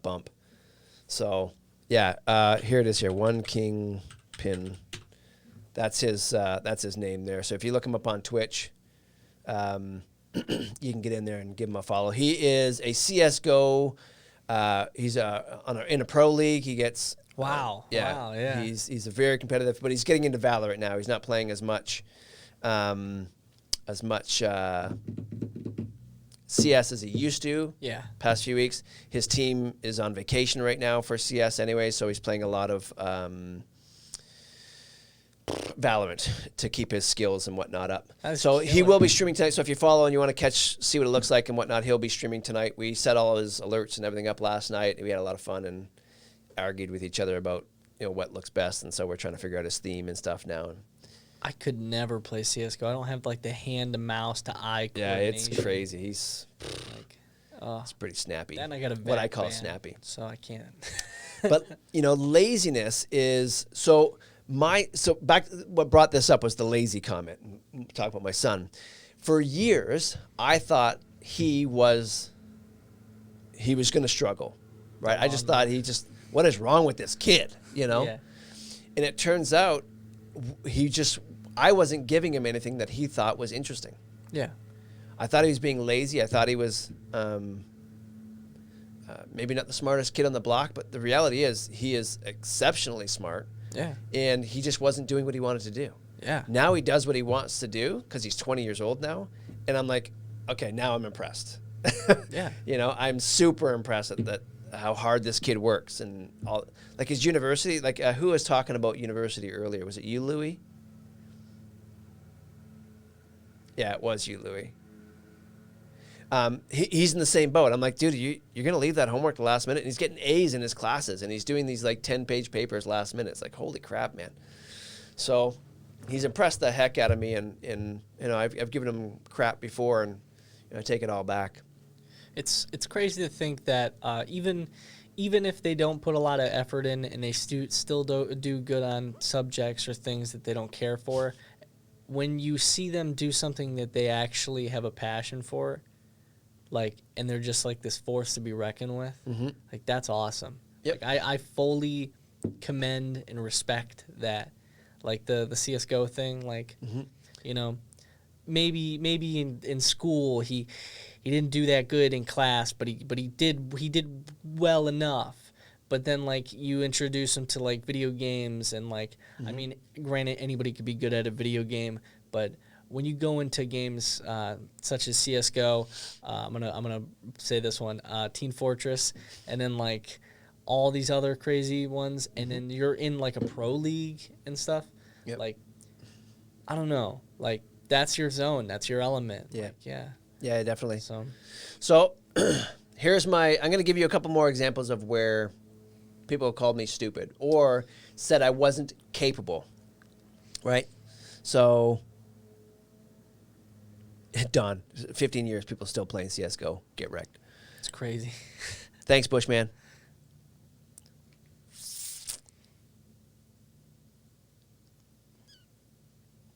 bump. So yeah, here it is. Here, One King Pin. That's his name there. So if you look him up on Twitch, you can get in there and give him a follow. He is a CS:GO. He's in a pro league. He gets Wow. Wow, yeah. He's a very competitive, but he's getting into Valorant now. He's not playing as much CS as he used to. Yeah. Past few weeks, his team is on vacation right now for CS anyway, so he's playing a lot of Valorant to keep his skills and whatnot up. That's So he killer. will be streaming tonight. So if you follow and you want to see what it looks like and whatnot, he'll be streaming tonight. We set all his alerts and everything up last night. We had a lot of fun and argued with each other about what looks best, and so we're trying to figure out his theme and stuff now. I could never play CS:GO. I don't have like the hand to mouse to eye Yeah, it's coordination. crazy. He's Like, pretty snappy. then I got a what I vet call ban, snappy. so I can't. But laziness is so back. What brought this up was the lazy comment. Talk about my son. For years, I thought he was going to struggle, right? I just thought what is wrong with this kid, Yeah. And it turns out I wasn't giving him anything that he thought was interesting. Yeah. I thought he was being lazy. I thought he was maybe not the smartest kid on the block, but the reality is he is exceptionally smart. Yeah. And he just wasn't doing what he wanted to do. Yeah. Now he does what he wants to do because he's 20 years old now. And I'm like, okay, now I'm impressed. Yeah. I'm super impressed at how hard this kid works and all. Like his university, who was talking about university earlier? Was it you, Louis? Yeah, it was you, Louis. He's in the same boat. I'm like, dude, you're going to leave that homework the last minute? And he's getting A's in his classes, and he's doing these 10-page papers last minute. It's like, holy crap, man. So he's impressed the heck out of me, and I've given him crap before, and I take it all back. It's crazy to think that even if they don't put a lot of effort in and they still do good on subjects or things that they don't care for, when you see them do something that they actually have a passion for, and they're just this force to be reckoned with, that's awesome. Yep. I fully commend and respect that, the CS:GO thing, maybe in school he didn't do that good in class, but he did well enough. But then you introduce him to video games and I mean, granted anybody could be good at a video game, but when you go into games such as CS:GO, I'm gonna say this one, Team Fortress, and then all these other crazy ones, and then you're in a pro league and stuff. Yep. I don't know, that's your zone, that's your element. Yeah. Yeah, definitely. So here's I'm going to give you a couple more examples of where people called me stupid or said I wasn't capable, right? So, Don, 15 years, people still playing CS:GO. Get wrecked. it's crazy. Thanks, Bushman.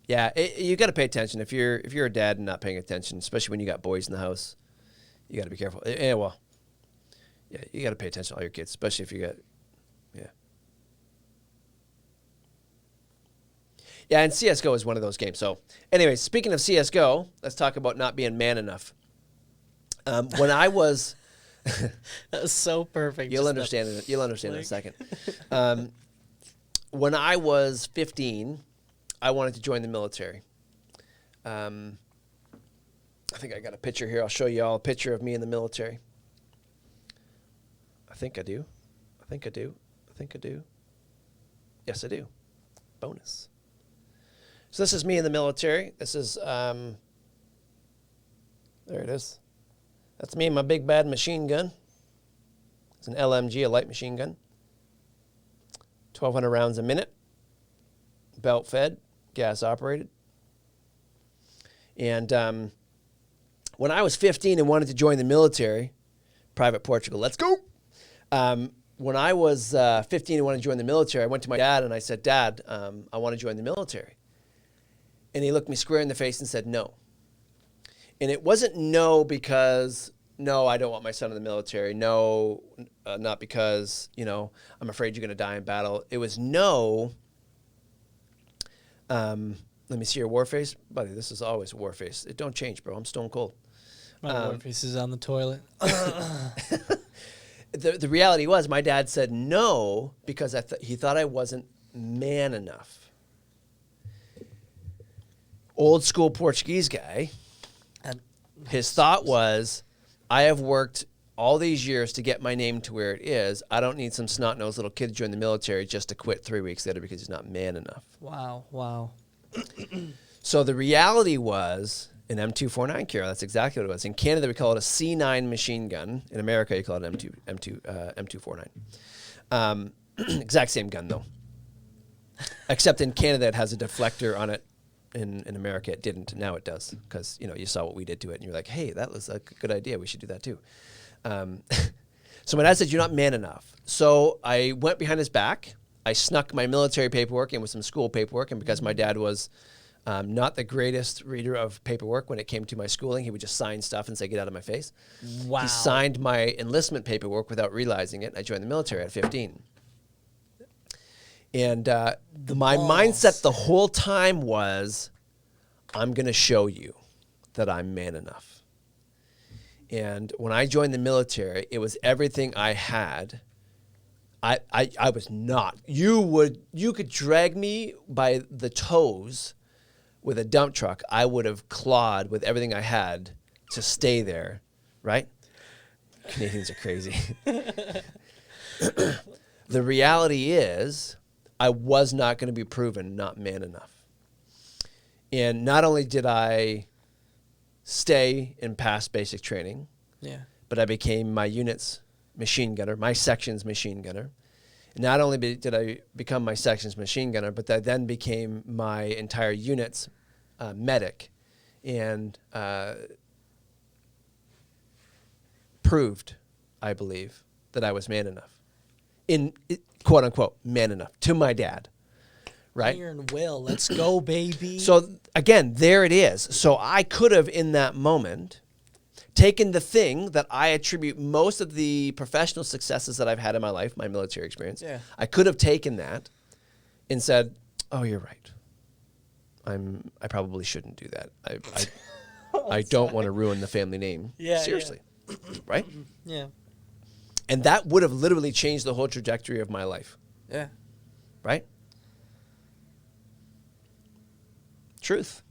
Yeah, you got to pay attention. If you're a dad and not paying attention, especially when you got boys in the house, you got to be careful. Yeah, you got to pay attention to all your kids, especially if you got, yeah. And CS:GO is one of those games. So, anyway, speaking of CS:GO, let's talk about not being man enough. When I was, That was so perfect. you'll understand it. You'll understand in a second. When I was 15. I wanted to join the military. I think I got a picture here. I'll show you all a picture of me in the military. I think I do. Yes, I do. Bonus. So this is me in the military. This is, there it is. That's me and my big bad machine gun. It's an LMG, a light machine gun. 1,200 rounds a minute. Belt fed. Gas operated. And when I was 15 and wanted to join the military, Private Portugal, let's go. When I was 15 and wanted to join the military, I went to my dad and I said, Dad, I want to join the military. And he looked me square in the face and said no. And it wasn't no because no, I don't want my son in the military. No, not because, I'm afraid you're going to die in battle. It was no, let me see your war face. Buddy, this is always war face. It don't change, bro. I'm stone cold. My war face is on the toilet. The reality was my dad said no because he thought I wasn't man enough. Old school Portuguese guy. His thought was, I have worked all these years to get my name to where it is. I don't need some snot-nosed little kid to join the military just to quit 3 weeks later because he's not man enough. Wow. So the reality was an M249 Kiro. That's exactly what it was. In Canada, we call it a C9 machine gun. In America, you call it M249. Exact same gun, though. Except in Canada, it has a deflector on it. In America, it didn't. Now it does because you saw what we did to it, and you're like, "Hey, that was a good idea. We should do that too." So my dad said, "You're not man enough." So I went behind his back. I snuck my military paperwork in with some school paperwork, and because my dad was not the greatest reader of paperwork when it came to my schooling, he would just sign stuff and say, "Get out of my face." Wow. He signed my enlistment paperwork without realizing it. I joined the military at 15. And my mindset the whole time was, I'm going to show you that I'm man enough. And when I joined the military, it was everything I had. I was not. You could drag me by the toes with a dump truck. I would have clawed with everything I had to stay there, right? Canadians are crazy. The reality is, I was not going to be proven not man enough. And not only did I stay and pass basic training, but I became my unit's machine gunner, my section's machine gunner. And not only did I become my section's machine gunner, but I then became my entire unit's medic and proved, I believe, that I was man enough. Quote unquote, man enough to my dad, right? Iron Will, let's go, baby. So again, there it is. So I could have, in that moment, taken the thing that I attribute most of the professional successes that I've had in my life, my military experience. Yeah. I could have taken that and said, "Oh, you're right. I probably shouldn't do that. I don't want to ruin the family name." Yeah, seriously, right? Yeah. And that would have literally changed the whole trajectory of my life. Yeah. Right? Truth.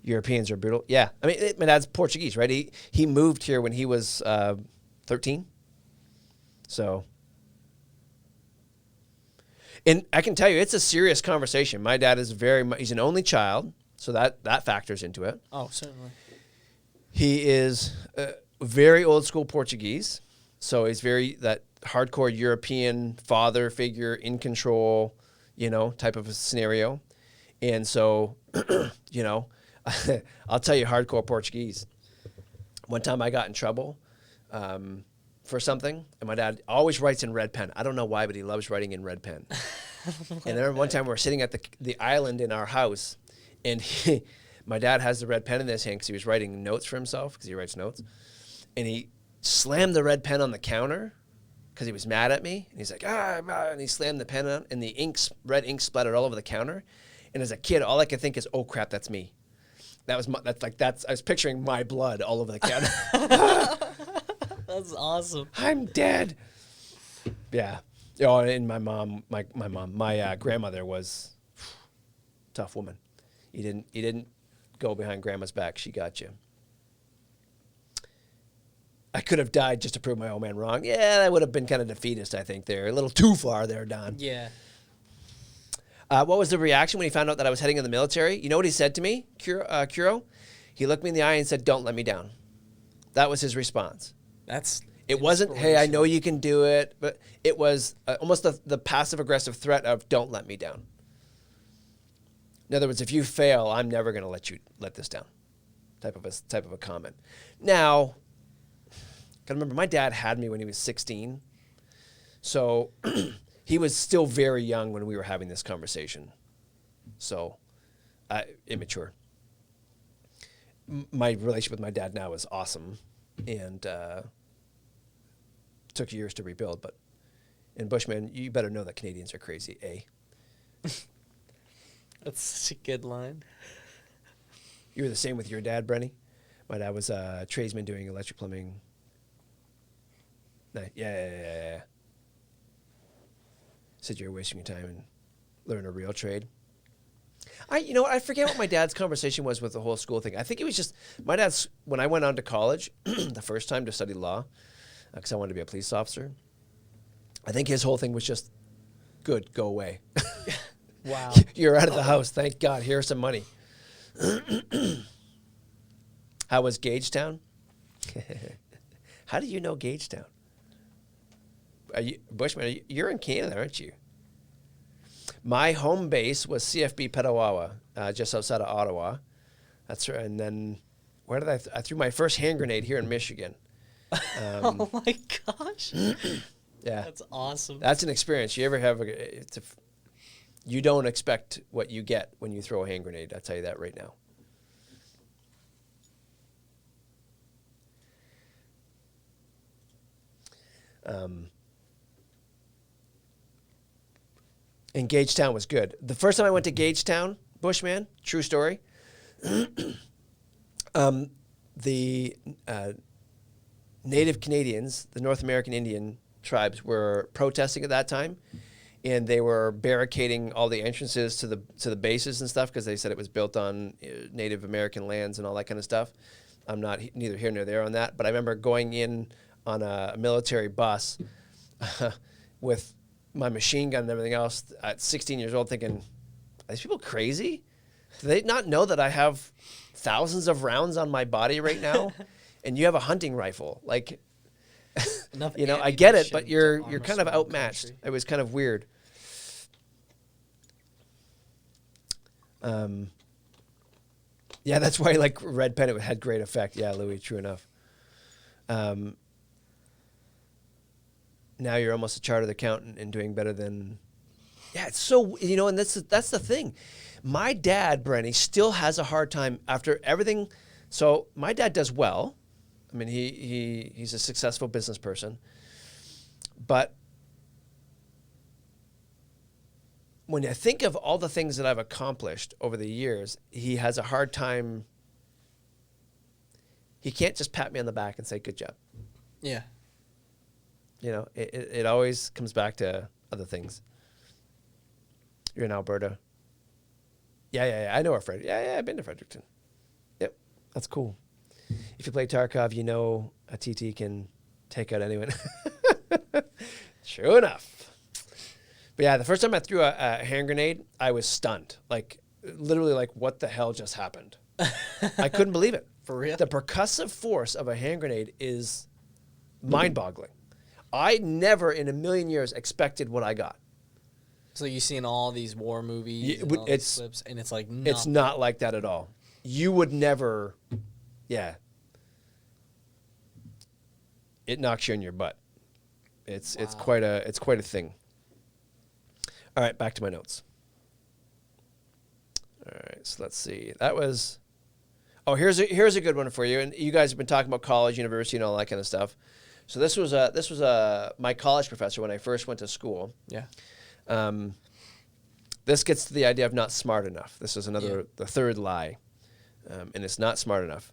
Europeans are brutal. Yeah. I mean, my dad's Portuguese, right? He moved here when he was 13. So. And I can tell you, it's a serious conversation. My dad is he's an only child, so that factors into it. Oh, certainly. He is very old school Portuguese, so he's very that hardcore European father figure in control, type of a scenario. And so, I'll tell you hardcore Portuguese. One time I got in trouble for something, and my dad always writes in red pen. I don't know why, but he loves writing in red pen. And then one time we were sitting at the island in our house, and my dad has the red pen in his hand because he was writing notes for himself because he writes notes. And he slammed the red pen on the counter because he was mad at me. And he's like, and he slammed the pen on, and the red ink splattered all over the counter. And as a kid, all I could think is, oh crap, that's me. I was picturing my blood all over the counter. That's awesome. I'm dead. Yeah. Oh, and my grandmother was a tough woman. You didn't go behind grandma's back. She got you. I could have died just to prove my old man wrong. Yeah, that would have been kind of defeatist, I think, there. A little too far there, Don. Yeah. What was the reaction when he found out that I was heading in the military? You know what he said to me, Kuro? He looked me in the eye and said, "Don't let me down." That was his response. It wasn't, "Hey, I know you can do it," but it was almost the passive-aggressive threat of, "Don't let me down." In other words, if you fail, I'm never going to let this down. Type of a comment. Now, gotta remember, my dad had me when he was 16, so he was still very young when we were having this conversation. So, immature. my relationship with my dad now is awesome, and took years to rebuild. But in Bushman, you better know that Canadians are crazy, eh? That's such a good line. You were the same with your dad, Brenny? My dad was a tradesman doing electric plumbing. Yeah. Said you're wasting your time and learn a real trade. You know what? I forget what my dad's conversation was with the whole school thing. I think it was just my dad's, when I went on to college the first time to study law, because I wanted to be a police officer, I think his whole thing was just, good, go away. Wow. You're out of the house. Thank God. Here's some money. How was Gagetown? How do you know Gagetown? Bushman, you're in Canada, aren't you? My home base was CFB Petawawa, just outside of Ottawa. That's right. And then where did I threw my first hand grenade here in Michigan. Oh my gosh. Yeah. That's awesome. That's an experience. You ever have you don't expect what you get when you throw a hand grenade. I'll tell you that right now. And Gagetown was good. The first time I went to Gagetown, Bushman, true story. The Native Canadians, the North American Indian tribes, were protesting at that time, and they were barricading all the entrances to the bases and stuff because they said it was built on Native American lands and all that kind of stuff. I'm not neither here nor there on that, but I remember going in on a military bus with my machine gun and everything else at 16 years old, thinking, are these people crazy? Do they not know that I have thousands of rounds on my body right now, and you have a hunting rifle? Like, you know, I get it, but you're kind of outmatched. Country. It was kind of weird. Yeah, that's why like red pen, it had great effect. Yeah, Louis, true enough. Now you're almost a chartered accountant and doing better than. Yeah, it's so, you know, and that's the thing. My dad, Brenny, still has a hard time after everything. So my dad does well. I mean, he's a successful business person. But when I think of all the things that I've accomplished over the years, he has a hard time. He can't just pat me on the back and say, good job. Yeah. You know, it always comes back to other things. You're in Alberta. Yeah. I know our Frederick. Yeah, I've been to Fredericton. Yep, that's cool. If you play Tarkov, you know a TT can take out anyone. True enough. But yeah, the first time I threw a hand grenade, I was stunned. Like, literally, like, what the hell just happened? I couldn't believe it. For real? The percussive force of a hand grenade is mind-boggling. I never in a million years expected what I got. So you've seen all these war movies Yeah, and all these it's- clips, and it's like It's not like that at all. You would never, yeah. It knocks you in your butt. It's quite a thing. All right, back to my notes. All right, so let's see. That was. Oh, here's a good one for you. And you guys have been talking about college, university, and all that kind of stuff. So this was my college professor when I first went to school. Yeah. This gets to the idea of not smart enough. This is the third lie, and it's not smart enough.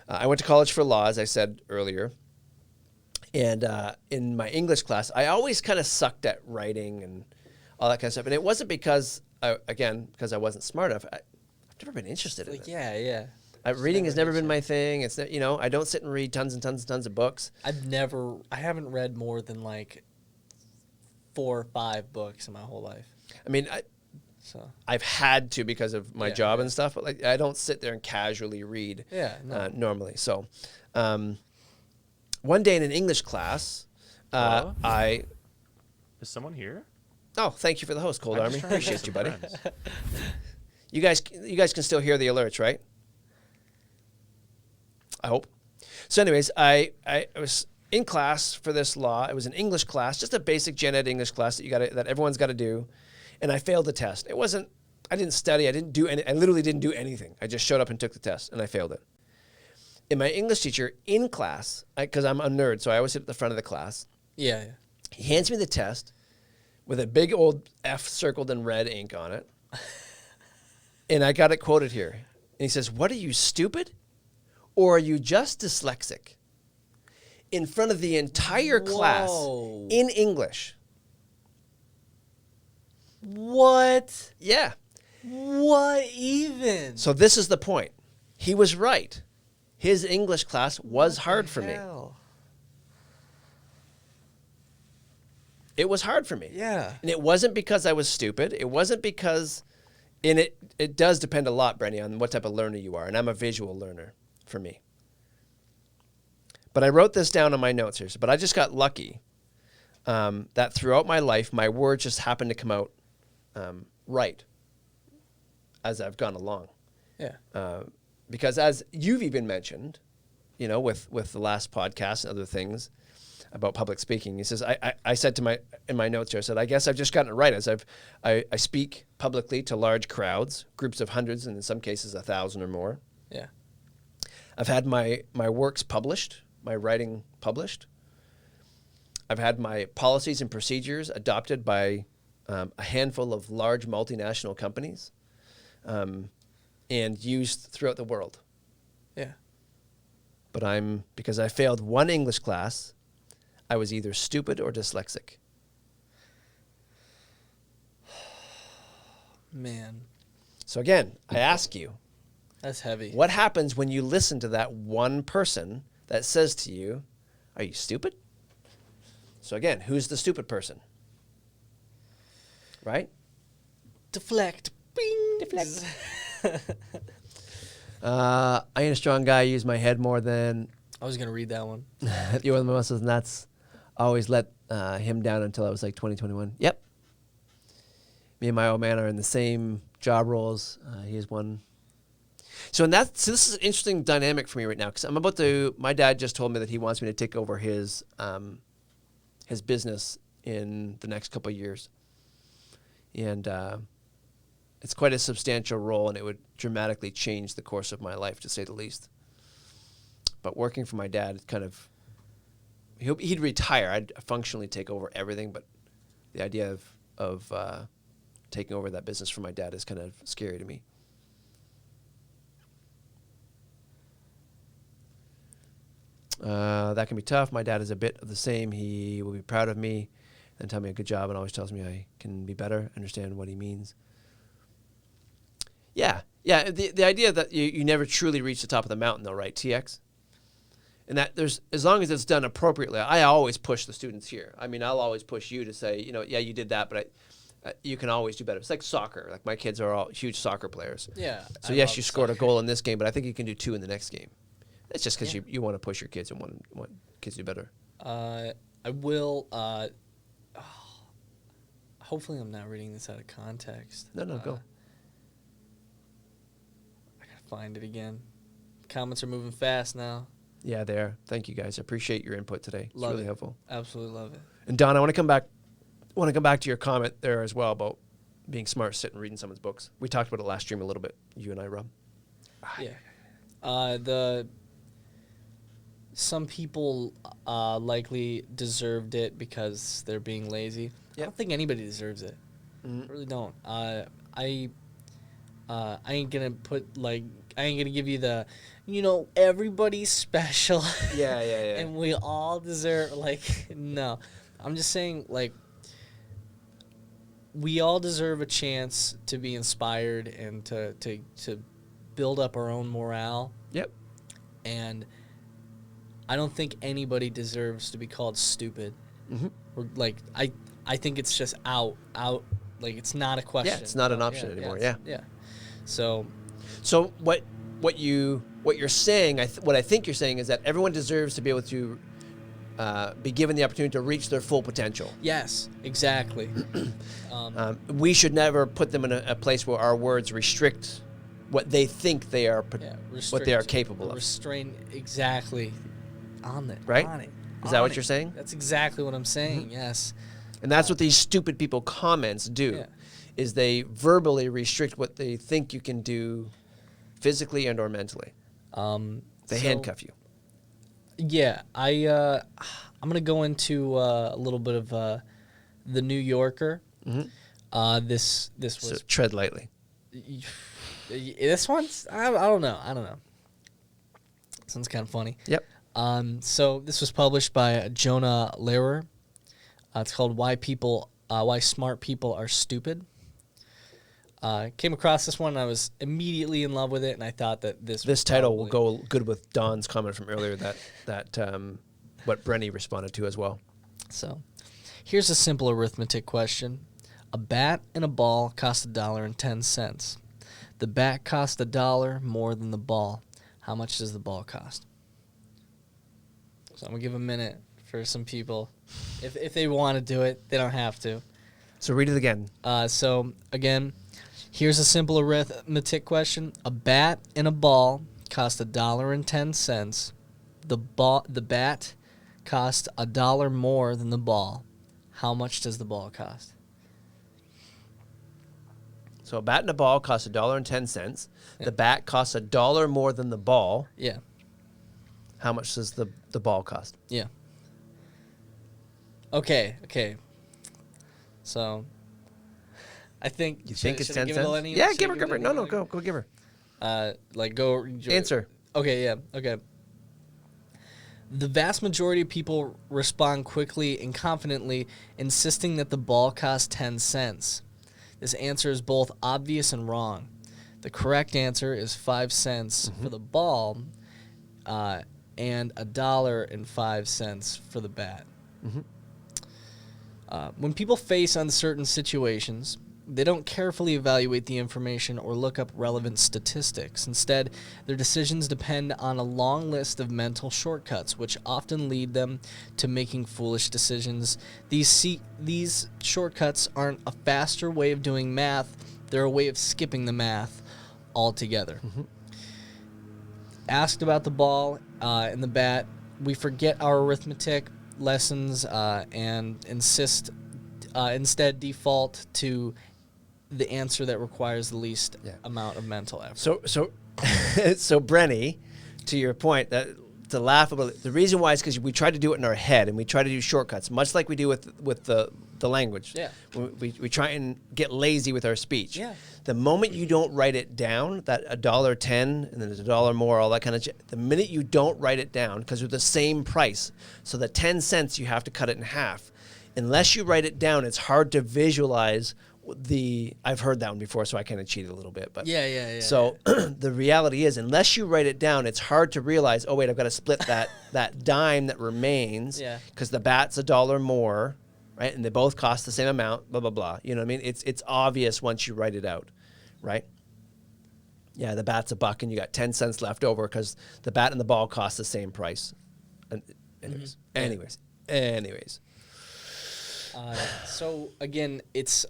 I went to college for law, as I said earlier, and in my English class, I always kind of sucked at writing and all that kind of stuff. And it wasn't because I wasn't smart enough. I've never been interested in it. Yeah. Reading has never been my thing. It's I don't sit and read tons and tons and tons of books. I haven't read more than like 4 or 5 books in my whole life. I mean, I've had to because of my job and stuff, but like I don't sit there and casually read normally. So one day in an English class, Hello? I Is someone here? oh, thank you for the host, Cold I'm Army. just trying to Appreciate get you, some buddy. friends. You guys can still hear the alerts, right? I hope. So anyways, I was in class for this law. It was an English class, just a basic gen ed English class that everyone's got to do. And I failed the test. I didn't study. I literally didn't do anything. I just showed up and took the test and I failed it. And my English teacher in class, because I'm a nerd, so I always sit at the front of the class. Yeah. He hands me the test with a big old F circled in red ink on it. And I got it quoted here. And he says, "What are you, stupid? Or are you just dyslexic?" In front of the entire class Whoa. in English. What? Yeah. What even? So this is the point. He was right. His English class was hard for me. Hell? It was hard for me. Yeah. And it wasn't because I was stupid. It wasn't because, and it does depend a lot, Brenny, on what type of learner you are. And I'm a visual learner for me. But I wrote this down on my notes here. But I just got lucky that throughout my life, my words just happened to come out right as I've gone along. Yeah. Because as you've even mentioned, you know, with the last podcast and other things about public speaking, he says, I said in my notes here, I said, I guess I've just gotten it right as I speak publicly to large crowds, groups of hundreds, and in some cases 1,000 or more. Yeah. I've had my works published, my writing published. I've had my policies and procedures adopted by a handful of large multinational companies and used throughout the world. Yeah. But because I failed one English class, I was either stupid or dyslexic. Man, So again, I ask you, that's heavy. what happens when you listen to that one person that says to you, "Are you stupid?" So again, who's the stupid person? Right? Deflect. Bing. Deflect. I ain't a strong guy. I use my head more than I was gonna read that one. you and the muscles, and that's always let him down until I was like 20, 21. Yep. Me and my old man are in the same job roles. He is one. So this is an interesting dynamic for me right now because my dad just told me that he wants me to take over his business in the next couple of years. And it's quite a substantial role, and it would dramatically change the course of my life, to say the least. But working for my dad, he'd retire. I'd functionally take over everything, but the idea of taking over that business for my dad is kind of scary to me. That can be tough. My dad is a bit of the same. He will be proud of me and tell me a good job and always tells me I can be better, understand what he means. Yeah. The idea that you never truly reach the top of the mountain, though, right, TX? And that as long as it's done appropriately, I always push the students here. I mean, I'll always push you to say, yeah, you did that, but you can always do better. It's like soccer. Like my kids are all huge soccer players. Yeah. So yes, you scored a goal in this game, but I think you can do 2 in the next game. It's just because you want to push your kids and want kids to do better. I will. Hopefully, I'm not reading this out of context. No, go. I gotta find it again. Comments are moving fast now. Yeah, they are. Thank you guys. I appreciate your input today. It's Love really it. helpful. Absolutely love it. And Don, I want to come back to your comment there as well about being smart, sitting and reading someone's books. We talked about it last stream a little bit, you and I, Rob. Yeah. Some people likely deserved it because they're being lazy. I Yep. don't think anybody deserves it. Mhm. I really don't. I ain't gonna give you the, everybody's special. Yeah. And we all deserve, no. I'm just saying, we all deserve a chance to be inspired and to build up our own morale. Yep. And I don't think anybody deserves to be called stupid. Mm-hmm. Or I think it's just out. It's not a question. Yeah, it's not an option anymore. Yeah. Yeah. So what you're saying, what I think you're saying is that everyone deserves to be able to be given the opportunity to reach their full potential. yes, exactly. We should never put them in a place where our words restrict what they think they are, what they are capable of. Restrain exactly on it. Right? On it. Is that on what it. you're saying? That's exactly what I'm saying. Yes. And that's what these stupid people comments do, Yeah. is they verbally restrict what they think you can do physically and or mentally. They So- handcuff you. Yeah, I'm gonna go into a little bit of the New Yorker. This So was tread lightly. this one's I don't know. This one's kind of funny. Yep. So this was published by Jonah Lehrer. It's called Why Smart People Are Stupid. Came across this one, and I was immediately in love with it, and I thought that this Title will probably- go good with Don's comment from earlier that what Brenny responded to as well. So, here's a simple arithmetic question. A bat and a ball cost $1.10. The bat cost $1 more than the ball. How much does the ball cost? So I'm gonna give a minute for some people. If they want to do it, they don't have to. So read it again. So again, here's a simple arithmetic question. A bat and a ball cost $1.10. The bat cost $1 more than the ball. How much does the ball cost? So a bat and a ball costs $1.10. The bat costs $1 more than the ball. Yeah. How much does the ball cost? Yeah. Okay. So, I think You think it's should I 10 give it to cents? Lenny? Yeah, Should I give her. it to No, Lenny? go give her. Go Answer. Okay, yeah, okay. The vast majority of people respond quickly and confidently, insisting that the ball costs 10 cents. This answer is both obvious and wrong. The correct answer is 5 cents for the ball, and $1.05 for the bat. When people face uncertain situations, they don't carefully evaluate the information or look up relevant statistics. Instead, their decisions depend on a long list of mental shortcuts, which often lead them to making foolish decisions. These shortcuts aren't a faster way of doing math, they're a way of skipping the math altogether. Asked about the ball and the bat, we forget our arithmetic lessons and instead default to the answer that requires the least amount of mental effort. So Brenny, to your point, that to laugh about it, the reason why is because we try to do it in our head and we try to do shortcuts, much like we do with the language. Yeah. We try and get lazy with our speech. Yeah. The moment you don't write it down, that $1.10 and then there's $1 more, all that kind of the minute you don't write it down, because they're the same price, so the 10 cents you have to cut it in half. Unless you write it down, it's hard to visualize I've heard that one before, so I kind of cheated a little bit. But Yeah. So the reality is, unless you write it down, it's hard to realize, oh, wait, I've got to split that dime that remains because the bat's $1 more, right? And they both cost the same amount, blah, blah, blah. You know what I mean? It's obvious once you write it out, right? Yeah, the bat's $1 and you got 10 cents left over because the bat and the ball cost the same price. And anyways. So again, it's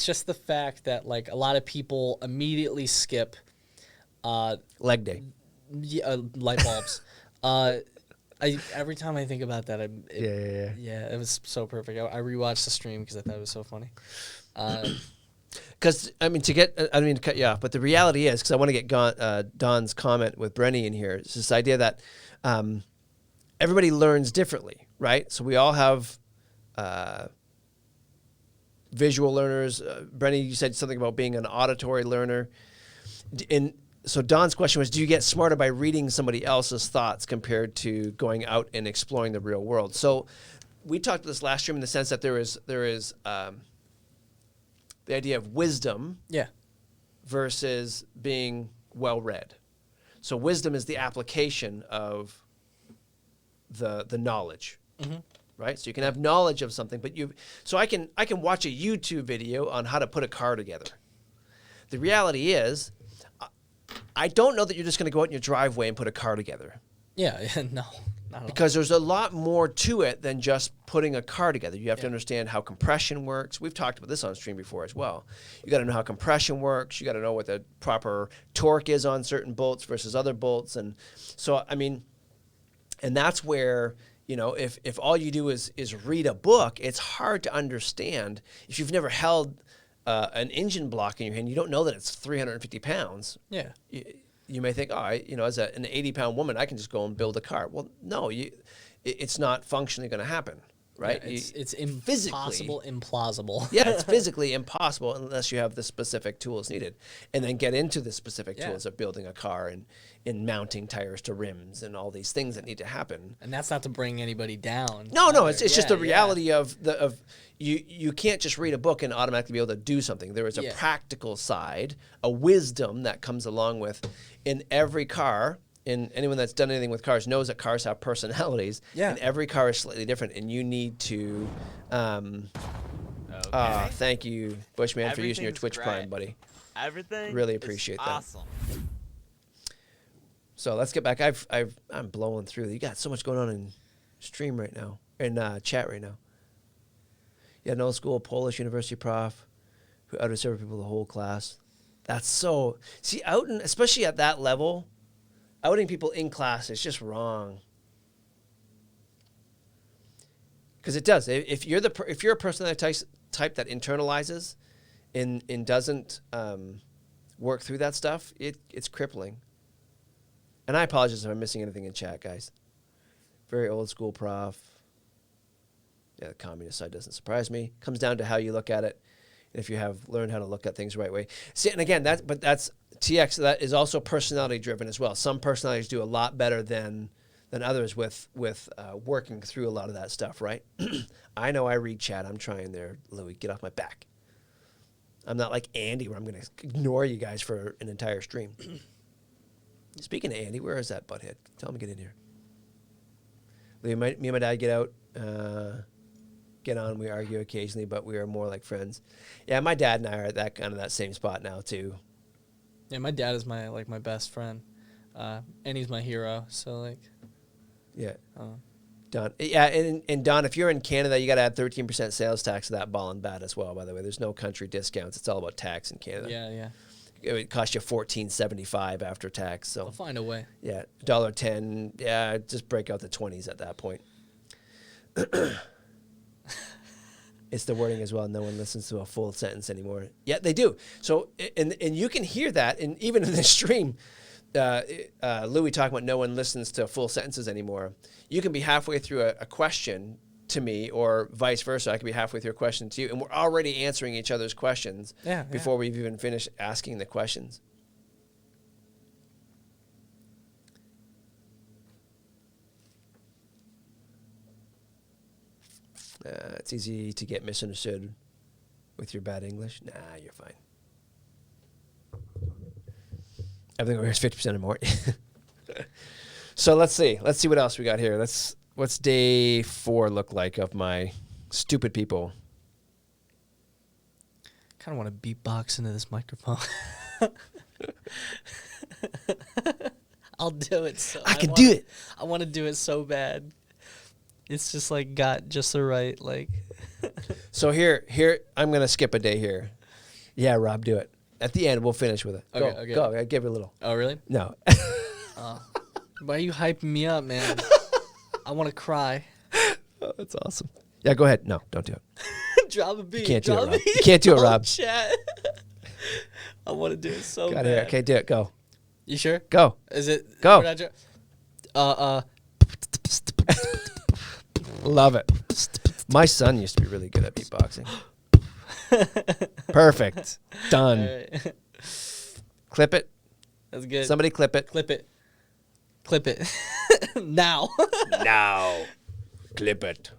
just the fact that like a lot of people immediately skip Leg day. light bulbs. Every time I think about that, it was so perfect. I rewatched the stream because I thought it was so funny. Because, I mean, I don't mean to cut you off, but the reality is, because I want to get Don's comment with Brenny in here, it's this idea that everybody learns differently, right? So we all have visual learners. Brenny, you said something about being an auditory learner. So Don's question was, do you get smarter by reading somebody else's thoughts compared to going out and exploring the real world? So we talked about this last stream in the sense that there is the idea of wisdom versus being well-read. So wisdom is the application of the knowledge, right? So you can have knowledge of something, but so I can watch a YouTube video on how to put a car together. The reality is, I don't know that you're just going to go out in your driveway and put a car together. Yeah, no, not at all. Because there's a lot more to it than just putting a car together. You have to understand how compression works. We've talked about this on stream before as well. You got to know how compression works. You got to know what the proper torque is on certain bolts versus other bolts. And so, I mean, and that's where, you know, if all you do is read a book, it's hard to understand. If you've never held an engine block in your hand, you don't know that it's 350 pounds. Yeah. you may think, as an 80-pound woman, I can just go and build a car. Well, no, it's not functionally going to happen, right? Yeah, it's physically- impossible, implausible. Yeah, it's physically impossible unless you have the specific tools needed. And then get into the specific Yeah. tools of building a car and mounting tires to rims and all these things that need to happen. And that's not to bring anybody down. No, either. it's just the Yeah, reality of you can't just read a book and automatically be able to do something. There is a Yeah. practical side, a wisdom that comes along with in every car. And anyone that's done anything with cars knows that cars have personalities. Yeah. And every car is slightly different. And you need to. Thank you, Bushman, for using your Everything's Twitch Prime, great. buddy. Everything. Really is appreciate that. awesome. So let's get back. I'm blowing through. You got so much going on in stream right now, in chat right now. Yeah, an old school Polish university prof who outed several people the whole class. That's so. See, outing, especially at that level, outing people in class is just wrong. Because it does. If you're a personality type that internalizes and doesn't work through that stuff, it's crippling. And I apologize if I'm missing anything in chat, guys. Very old school prof. Yeah, the communist side doesn't surprise me. Comes down to how you look at it, and if you have learned how to look at things the right way. See, and again, that's TX. That is also personality driven as well. Some personalities do a lot better than others with working through a lot of that stuff, right? I know I read chat. I'm trying there, Louis. Get off my back. I'm not like Andy, where I'm going to ignore you guys for an entire stream. Speaking of Andy, where is that butthead? Tell him to get in here. Me and my dad get out, get on. We argue occasionally, but we are more like friends. Yeah, my dad and I are at that same spot now too. Yeah, my dad is my best friend, and he's my hero. So like, Yeah, Don. Yeah, and Don, if you're in Canada, you got to add 13% sales tax to that ball and bat as well. By the way, there's no country discounts. It's all about tax in Canada. yeah, It would cost you $14.75 after tax. So I'll find a way. yeah, $1.10. Yeah, just break out the 20s at that point. It's the wording as well. No one listens to a full sentence anymore. Yeah, they do. So, and you can hear that, and even in the stream, Louis talking about no one listens to full sentences anymore. You can be halfway through a question to me, or vice versa. I can be halfway through a question to you, and we're already answering each other's questions before we've even finished asking the questions. It's easy to get misunderstood with your bad English. Nah, you're fine. Everything over here is 50% or more. So let's see what else we got here. What's day 4 look like of my stupid people? Kind of want to beatbox into this microphone. I'll do it. I can do it. I want to do it so bad. It's just like got just the right like. So here I'm gonna skip a day here. Yeah, Rob, do it. At the end, we'll finish with it. Okay. Go. I give you a little. Oh really? No. Why are you hyping me up, man? I want to cry. Oh, that's awesome. Yeah, go ahead. No, don't do it. Drop a beat. You can't do it, drop a Rob. beat. You can't do it, Oh, Rob. Chat. I want to do it so Got bad. here. Okay, do it. Go. You sure? Go. Is it? Go. what did I dro- Love it. My son used to be really good at beatboxing. Perfect. Done. Alright. Clip it. That's good. Somebody clip it. Clip it. Clip it. Now. Now. Clip it.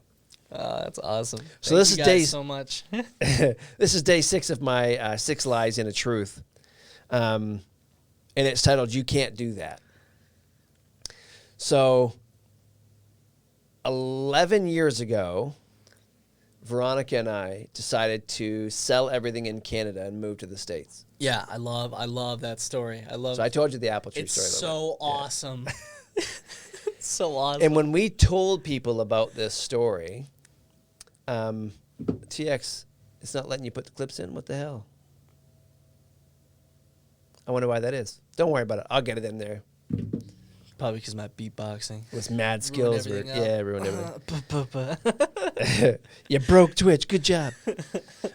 That's awesome. So Thank this you is guys day- so much. This is day 6 of my 6 Lies and a Truth. And it's titled, You Can't Do That. So 11 years ago, Veronica and I decided to sell everything in Canada and move to the States. Yeah, I love that story. I love. So I told you the apple tree it's story. a little so bit. awesome. It's so awesome. And when we told people about this story, TX, it's not letting you put the clips in. What the hell? I wonder why that is. Don't worry about it. I'll get it in there. Probably because my beatboxing. With mad skills. everything up. Yeah, ruined everything. You broke Twitch. Good job.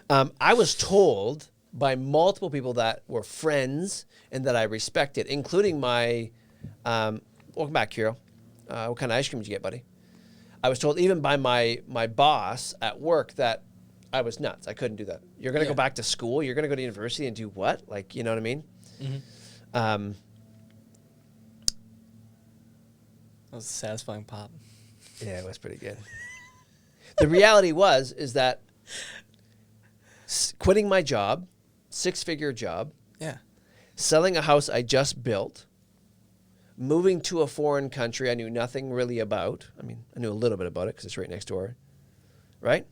I was told by multiple people that were friends and that I respected, including my, welcome back, Kiro. What kind of ice cream did you get, buddy? I was told even by my boss at work that I was nuts. I couldn't do that. You're going to go back to school? You're going to go to university and do what? Like, you know what I mean? Mm-hmm. That was a satisfying pop. Yeah, it was pretty good. The reality is that quitting my job, 6-figure job, Yeah. selling a house I just built, moving to a foreign country I knew nothing really about. I mean, I knew a little bit about it because it's right next door, right?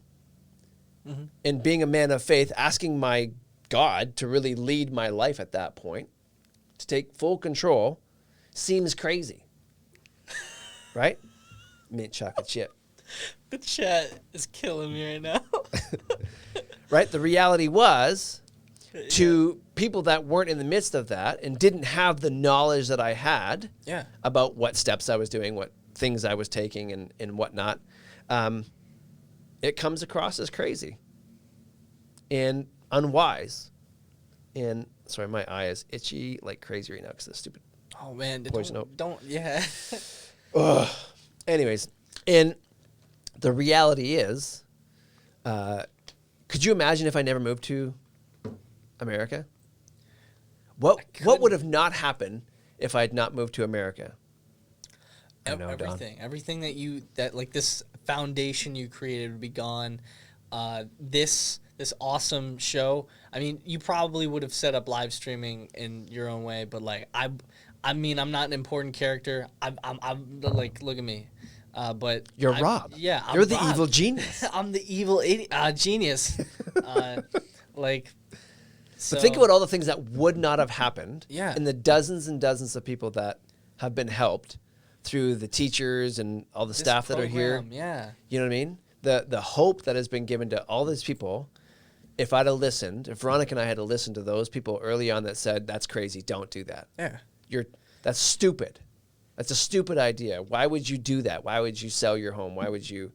Mm-hmm. And being a man of faith, asking my God to really lead my life at that point, to take full control, seems crazy, right? Mint chocolate chip. The chat is killing me right now. Right? The reality was, to people that weren't in the midst of that and didn't have the knowledge that I had Yeah. about what steps I was doing, what things I was taking and whatnot, it comes across as crazy and unwise. And sorry, my eye is itchy like crazy right now because of the stupid Oh man, poison oak. don't yeah. Ugh. Anyways, and the reality is, could you imagine if I never moved to America? What would have not happened if I had not moved to America? I know, Don. Everything that like this foundation you created would be gone. This awesome show. I mean, you probably would have set up live streaming in your own way, but like I mean, I'm not an important character. I'm like, look at me. But You're Rob. Yeah, you're I'm the Rob. evil genius. I'm the evil genius. Like, so But think about all the things that would not have happened. Yeah. And the dozens and dozens of people that have been helped through the teachers and all the this staff that are here. program, Yeah. You know what I mean? The hope that has been given to all these people. If I'd have listened, if Veronica and I had to listen to those people early on that said, that's crazy, don't do that. Yeah. That's stupid. That's a stupid idea. Why would you do that? Why would you sell your home? Why would you,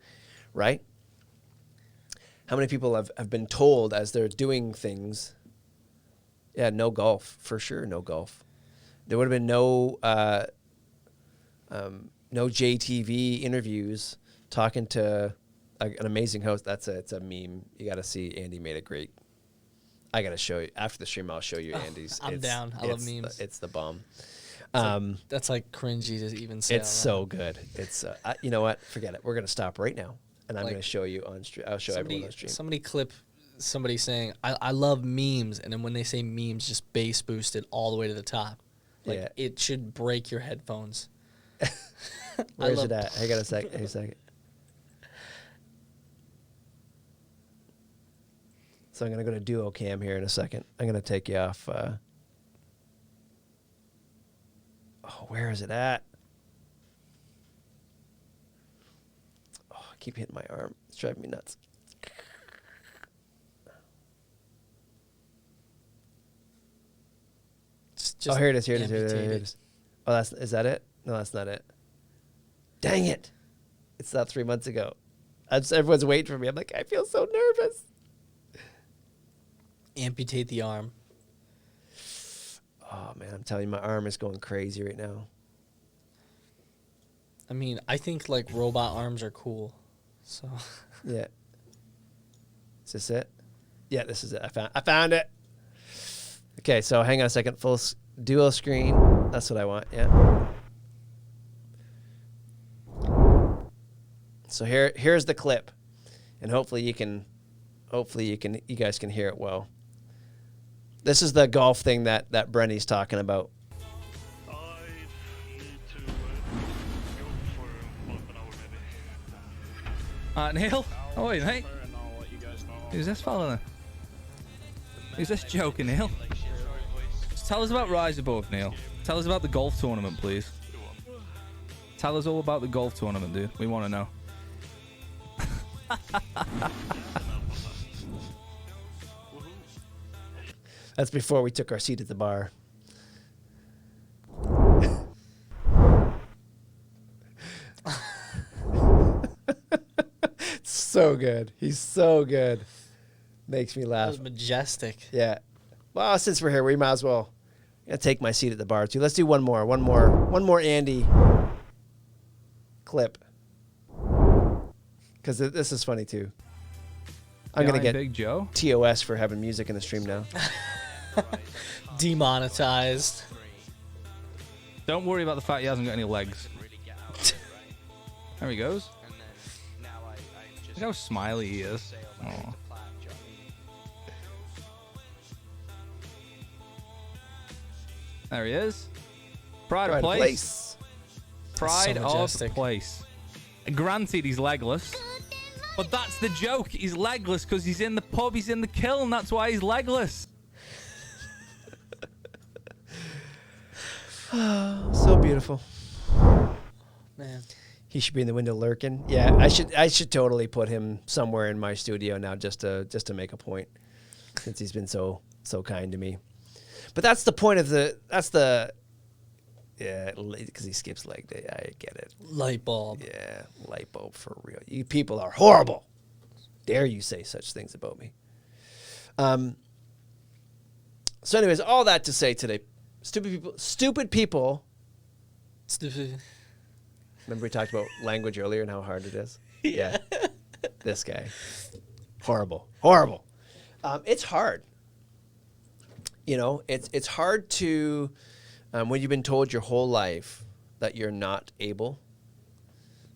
right? How many people have been told as they're doing things, yeah, no golf, for sure, no golf. There would have been no JTV interviews talking to an amazing host. It's a meme. You got to see. Andy made a great. I got to show you after the stream. I'll show you Andy's. I'm down. I love memes. It's the bomb. That's like cringy to even say. It's so good. It's you know what? Forget it. We're gonna stop right now, and I'm Like, gonna show you on stream. I'll show everyone on stream. Somebody clip somebody saying, I love memes, and then when they say memes, just bass boost it all the way to the top. Like, Yeah. it should break your headphones. Where's it at? I got a sec. A second. So I'm gonna go to Duo Cam here in a second. I'm gonna take you off. Oh, where is it at? Oh, I keep hitting my arm. It's driving me nuts. Oh, here it is. Here it is. Here it is. Here it is. Oh, is that it? No, that's not it. Dang it! It's not 3 months ago. Everyone's waiting for me. I'm like, I feel so nervous. Amputate the arm. Oh man, I'm telling you, my arm is going crazy right now. I mean, I think like robot arms are cool. So Yeah. Is this it? Yeah, this is it. I found it. Okay, so hang on a second. Dual screen. That's what I want. Yeah. So here's the clip, and hopefully you guys can hear it well. This is the golf thing that Brenny's talking about. I need to go for half an hour maybe. Neil? How are you, mate? And I'll let you guys know. Who's this fella then? Who's this joking, Neil? Just tell us about Rise Above, Neil. Tell us about the golf tournament, please. Tell us all about the golf tournament, dude. We want to know. That's before we took our seat at the bar. So good. He's so good. Makes me that laugh. was majestic. Yeah. Well, since we're here, we might as well. I'm gonna take my seat at the bar too. Let's do one more Andy clip, because this is funny too. I'm gonna get Big Joe. TOS for having music in the stream now. Demonetized. Don't worry about the fact he hasn't got any legs. There he goes. Look how smiley he is. Aw. There he is. Pride of place. Pride So of majestic. place. Granted, he's legless. But that's the joke. He's legless because he's in the pub, he's in the kiln. That's why he's legless. So beautiful. Man. He should be in the window lurking. Yeah, I should totally put him somewhere in my studio now just to make a point, since he's been so kind to me. But that's the point of because he skips leg day. I get it. Light bulb. Yeah, light bulb for real. You people are horrible. Dare you say such things about me? So anyways, all that to say today, stupid people. Remember we talked about language earlier and how hard it is? Yeah. This guy. Horrible. It's hard. You know, it's hard to, when you've been told your whole life that you're not able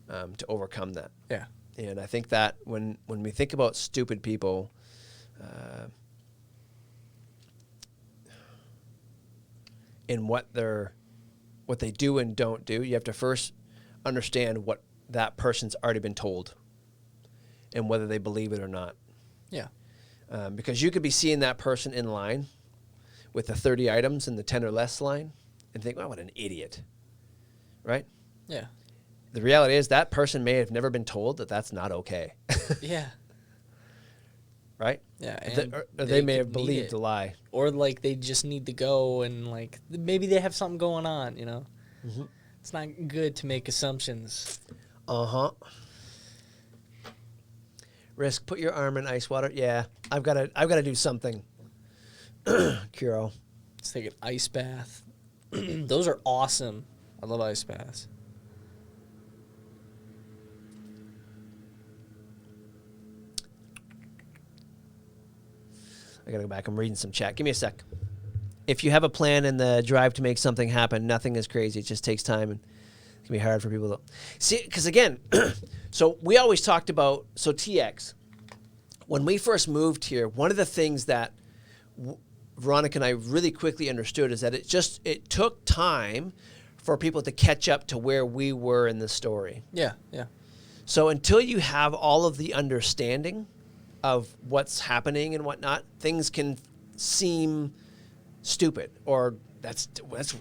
to overcome that. Yeah. And I think that when we think about stupid people, in what they do and don't do, you have to first understand what that person's already been told and whether they believe it or not. Yeah. Because you could be seeing that person in line with the 30 items in the 10 or less line and think, wow, what an idiot, right? Yeah. The reality is that person may have never been told that that's not okay, Yeah. right? Yeah. Th- And or they may have could need believed it. a lie. Or like they just need to go and like maybe they have something going on, you know? Mm-hmm. It's not good to make assumptions. Uh-huh. Risk, put your arm in ice water. Yeah, I've got to do something. Kuro. Let's take an ice bath. Those are awesome. I love ice baths. I got to go back. I'm reading some chat. Give me a sec. If you have a plan and the drive to make something happen, nothing is crazy. It just takes time, and it can be hard for people to see. Because again, so we always talked about, so TX, when we first moved here, one of the things that Veronica and I really quickly understood is that it took time for people to catch up to where we were in the story. Yeah, yeah. So until you have all of the understanding of what's happening and whatnot, things can seem stupid or that's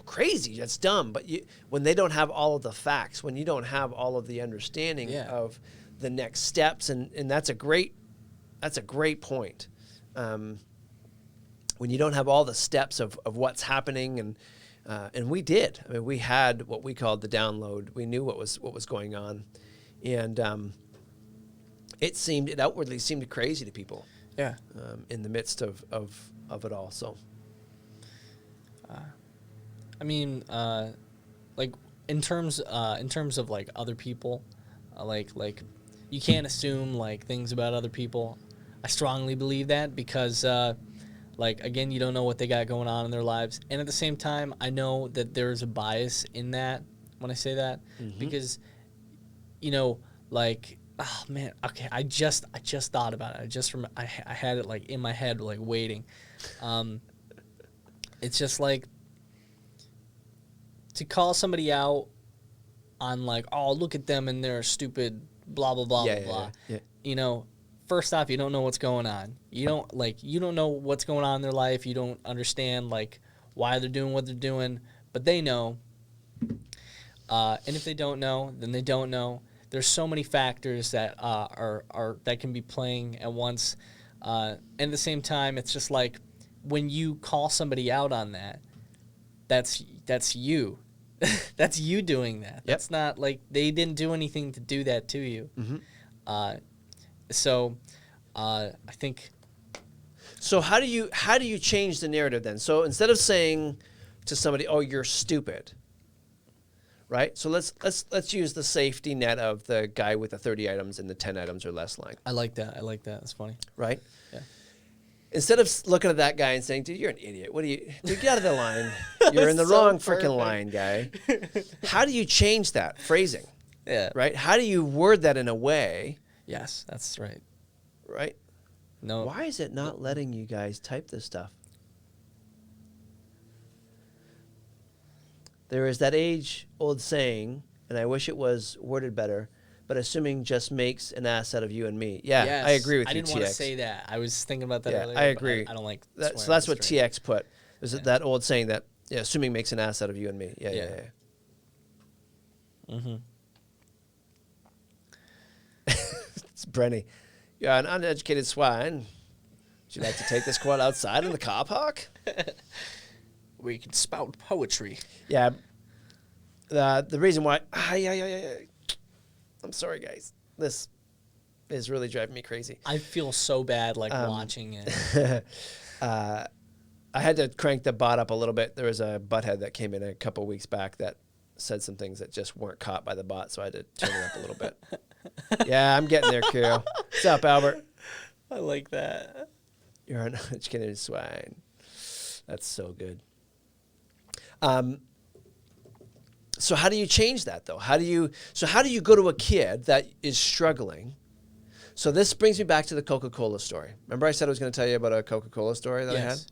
crazy, that's dumb. But when they don't have all of the facts, when you don't have all of the understanding of the next steps, and that's a great point. When you don't have all the steps of what's happening, and we did. I mean, we had what we called the download. We knew what was going on, and it outwardly seemed crazy to people. Yeah. In the midst of it all. So, I mean, like in terms of like other people, like you can't assume like things about other people. I strongly believe that because, like again, you don't know what they got going on in their lives, and at the same time, I know that there's a bias in that when I say that because, you know, like. Oh man, okay. I just thought about it. I had it like in my head, like waiting. It's just like to call somebody out on like, oh, look at them and they're stupid, blah blah blah blah blah. Yeah. You know, first off, you don't know what's going on. You don't know what's going on in their life. You don't understand like why they're doing what they're doing, but they know. And if they don't know, then they don't know. There's so many factors that are that can be playing at once. And at the same time, it's just like when you call somebody out on that, that's you. That's you doing that. That's not like they didn't do anything to do that to you. So I think So how do you change the narrative then? So instead of saying to somebody, "Oh, you're stupid," right? So let's use the safety net of the guy with the 30 items and the 10 items or less line, I like that. That's funny. right? Yeah. Instead of looking at that guy and saying, "Dude, you're an idiot. What do you? Dude, get out of the line. You're in the So wrong perfect. freaking line, guy." How do you change that phrasing, Yeah. right? How do you word that in a way, Yes, that's right. right? No. Why is it not letting you guys type this stuff? There is that age-old saying, and I wish it was worded better, but assuming just makes an ass out of you and me. Yeah, Yes. I agree with I you, didn't want to TX. say that. I was thinking about that Yeah, earlier. I but agree. I don't like. So swearing that's on what stream. TX put. Is it that old saying that assuming makes an ass out of you and me? Yeah, yeah, Yeah. yeah. Mm-hmm. It's Brenny. You're an uneducated swine. Would you like to take this quote outside in the car park? Where you can spout poetry. Yeah. The reason why. I'm sorry, guys. This is really driving me crazy. I feel so bad watching it. I had to crank the bot up a little bit. There was a butthead that came in a couple weeks back that said some things that just weren't caught by the bot, so I had to turn it up a little bit. Yeah, I'm getting there, Kiro. What's up, Albert? I like that. You're an uneducated swine. That's so good. So how do you change that though? How do you go to a kid that is struggling? So this brings me back to the Coca-Cola story. Remember I said I was going to tell you about a Coca-Cola story that I had? Yes.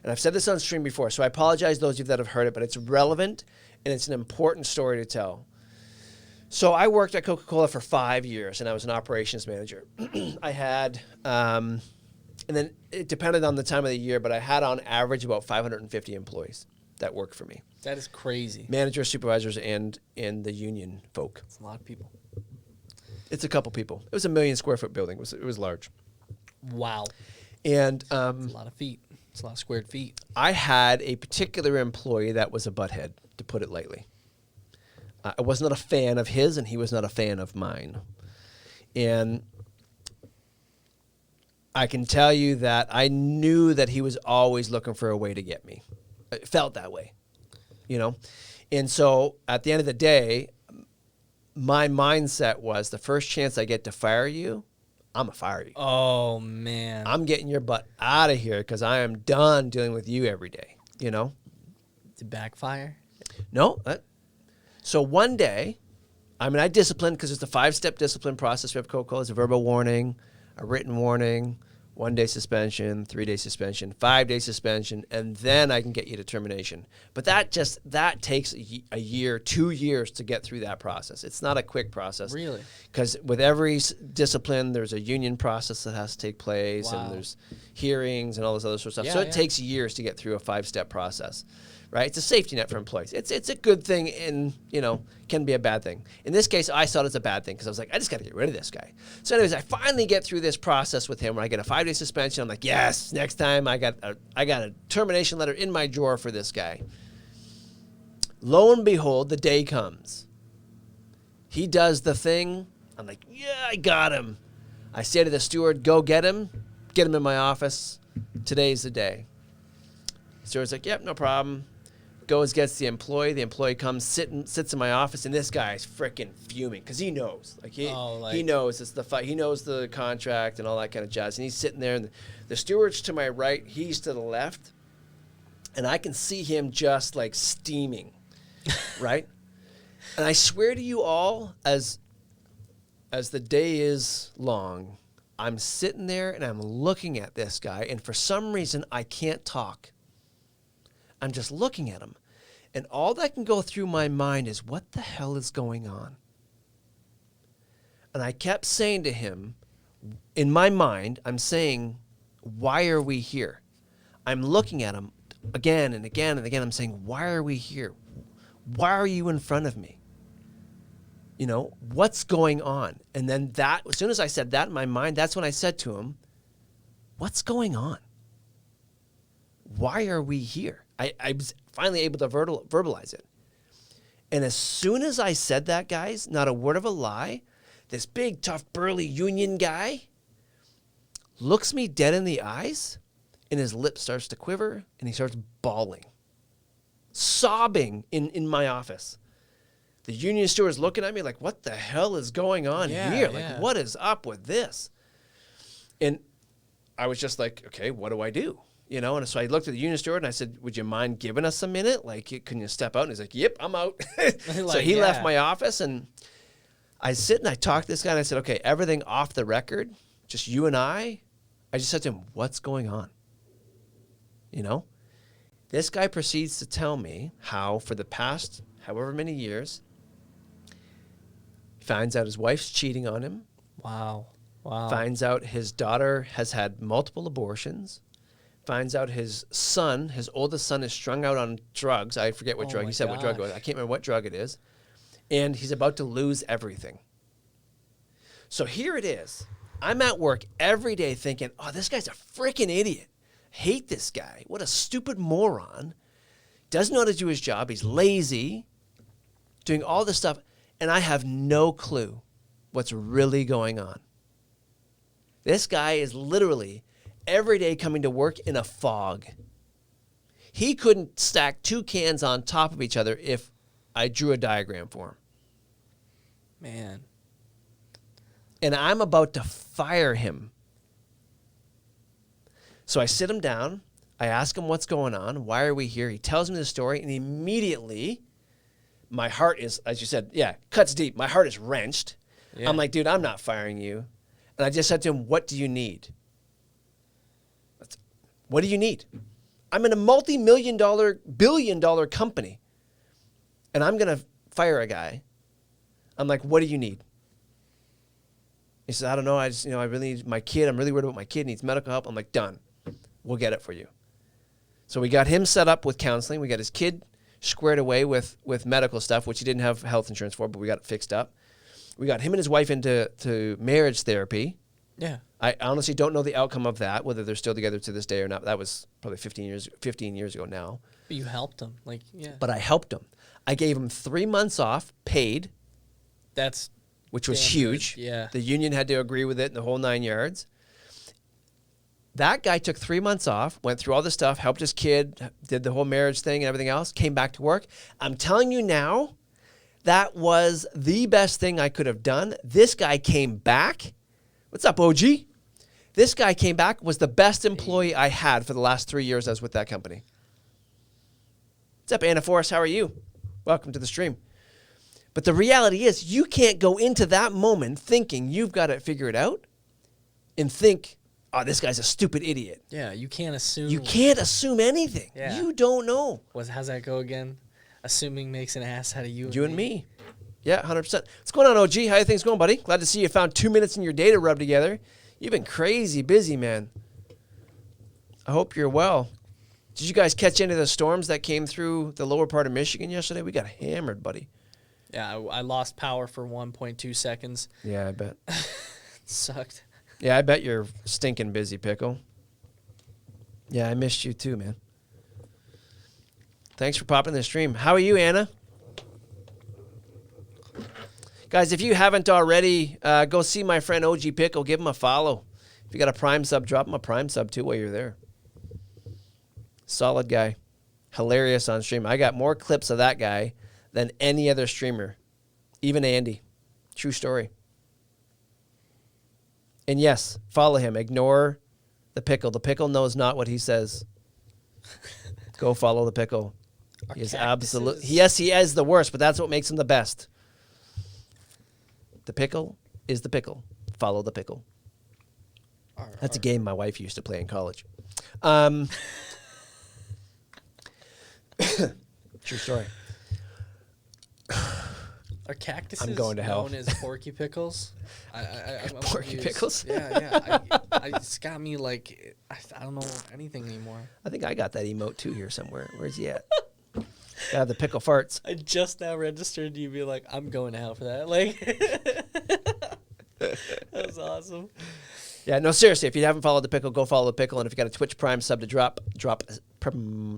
And I've said this on stream before, so I apologize those of you that have heard it, but it's relevant and it's an important story to tell. So I worked at Coca-Cola for 5 years and I was an operations manager. I had, and then it depended on the time of the year, but I had on average about 550 employees that worked for me. That is crazy. Managers, supervisors, and the union folk. It's a lot of people. It's a couple people. It was a 1 million square foot building. It was large. Wow. And It's a lot of feet. It's a lot of squared feet. I had a particular employee that was a butthead, to put it lightly. I was not a fan of his, and he was not a fan of mine. And I can tell you that I knew that he was always looking for a way to get me. It felt that way, you know? And so at the end of the day, my mindset was the first chance I get to fire you, I'm going to fire you. Oh, man. I'm getting your butt out of here because I am done dealing with you every day, you know? Did backfire? No. So one day, I mean, I disciplined because it's a 5-step discipline process. We have Coca-Cola. It's a verbal warning, a written warning, 1-day suspension, 3-day suspension, 5-day suspension, and then I can get you to termination. But that takes a year, 2 years to get through that process. It's not a quick process. Really? Because with every discipline, there's a union process that has to take place, Wow. and there's hearings and all this other sort of stuff. Yeah, so it yeah. takes years to get through a 5-step process. Right? It's a safety net for employees. It's a good thing and, can be a bad thing. In this case, I saw it as a bad thing because I was like, I just got to get rid of this guy. So anyways, I finally get through this process with him where I get a 5-day suspension. I'm like, yes, next time I got a termination letter in my drawer for this guy. Lo and behold, the day comes. He does the thing. I'm like, yeah, I got him. I say to the steward, go get him in my office. Today's the day. The steward's like, yep, no problem. Goes, gets the employee. The employee comes, sits in my office, and this guy's freaking fuming because he knows. He knows it's the fight. He knows the contract and all that kind of jazz. And he's sitting there, and the steward's to my right, he's to the left, and I can see him just like steaming, right? And I swear to you all, as the day is long, I'm sitting there and I'm looking at this guy, and for some reason I can't talk. I'm just looking at him. And all that can go through my mind is, what the hell is going on? And I kept saying to him, in my mind, I'm saying, why are we here? I'm looking at him again and again and again. I'm saying, why are we here? Why are you in front of me? What's going on? And then as soon as I said that in my mind, that's when I said to him, what's going on? Why are we here? I was finally able to verbalize it. And as soon as I said that, guys, not a word of a lie, this big, tough, burly union guy looks me dead in the eyes and his lip starts to quiver, and he starts bawling, sobbing in my office. The union steward's looking at me like, what the hell is going on here? Like, what is up with this? And I was just like, okay, what do I do? You know, and so I looked at the union steward and I said, would you mind giving us a minute? Like, can you step out? And he's like, yep, I'm out. So he left my office, and I sit and I talked to this guy, and I said, okay, everything off the record, just you and I just said to him, what's going on? You know? This guy proceeds to tell me how for the past however many years, he finds out his wife's cheating on him. Wow. Finds out his daughter has had multiple abortions. Finds out his son, his oldest son, is strung out on drugs. I forget what drug. He said what drug it was. I can't remember what drug it is. And he's about to lose everything. So here it is. I'm at work every day thinking, oh, this guy's a freaking idiot. Hate this guy. What a stupid moron. Doesn't know how to do his job. He's lazy. Doing all this stuff. And I have no clue what's really going on. This guy is literally every day coming to work in a fog. He couldn't stack 2 cans on top of each other if I drew a diagram for him. Man. And I'm about to fire him. So I sit him down. I ask him what's going on. Why are we here? He tells me the story, and immediately my heart is, as you said, cuts deep. My heart is wrenched. Yeah. I'm like, dude, I'm not firing you. And I just said to him, what do you need? What do you need? I'm in a multi-million-dollar, billion-dollar company, and I'm going to fire a guy. I'm like, what do you need? He says, I don't know. I really need my kid. I'm really worried about my kid. Needs medical help. I'm like, done. We'll get it for you. So we got him set up with counseling. We got his kid squared away with medical stuff, which he didn't have health insurance for, but we got it fixed up. We got him and his wife into marriage therapy. Yeah. I honestly don't know the outcome of that, whether they're still together to this day or not. That was probably 15 years ago now. But you helped him. But I helped him. I gave him 3 months off, paid. Which was huge. Good. Yeah. The union had to agree with it in the whole 9 yards. That guy took 3 months off, went through all the stuff, helped his kid, did the whole marriage thing and everything else, came back to work. I'm telling you now, that was the best thing I could have done. This guy came back. What's up, OG? This guy came back, was the best employee I had for the last 3 years I was with that company. What's up, Anna Forrest? How are you? Welcome to the stream. But the reality is, you can't go into that moment thinking you've got it figured out and think, oh, this guy's a stupid idiot. Yeah, you can't assume. You can't assume anything. Yeah. You don't know. How's that go again? Assuming makes an ass out of you. You and me. Yeah, 100%. What's going on, OG? How are things going, buddy? Glad to see you found 2 minutes in your day to rub together. You've been crazy busy, man. I hope you're well. Did you guys catch any of the storms that came through the lower part of Michigan yesterday? We got hammered, buddy. Yeah, I lost power for 1.2 seconds. Yeah, I bet. It sucked. Yeah, I bet you're stinking busy, Pickle. Yeah, I missed you too, man. Thanks for popping the stream. How are you, Anna? Guys, if you haven't already, go see my friend OG Pickle. Give him a follow. If you got a Prime sub, drop him a Prime sub too while you're there. Solid guy. Hilarious on stream. I got more clips of that guy than any other streamer. Even Andy. True story. And yes, follow him. Ignore the Pickle. The Pickle knows not what he says. Go follow the Pickle. He is absolutely. Yes, he is the worst, but that's what makes him the best. The Pickle is the Pickle. Follow the Pickle. That's a game my wife used to play in college. True story. Are cactuses I'm going to hell. known as porky pickles? I'm Porky confused. pickles? Yeah. It's got me like, I don't know anything anymore. I think I got that emote too here somewhere. Where's he at? Got the pickle farts. I just now registered you be like, I'm going to hell for that. Like, that was awesome. Yeah, no, seriously, if you haven't followed the Pickle, go follow the Pickle. And if you got a Twitch Prime sub to drop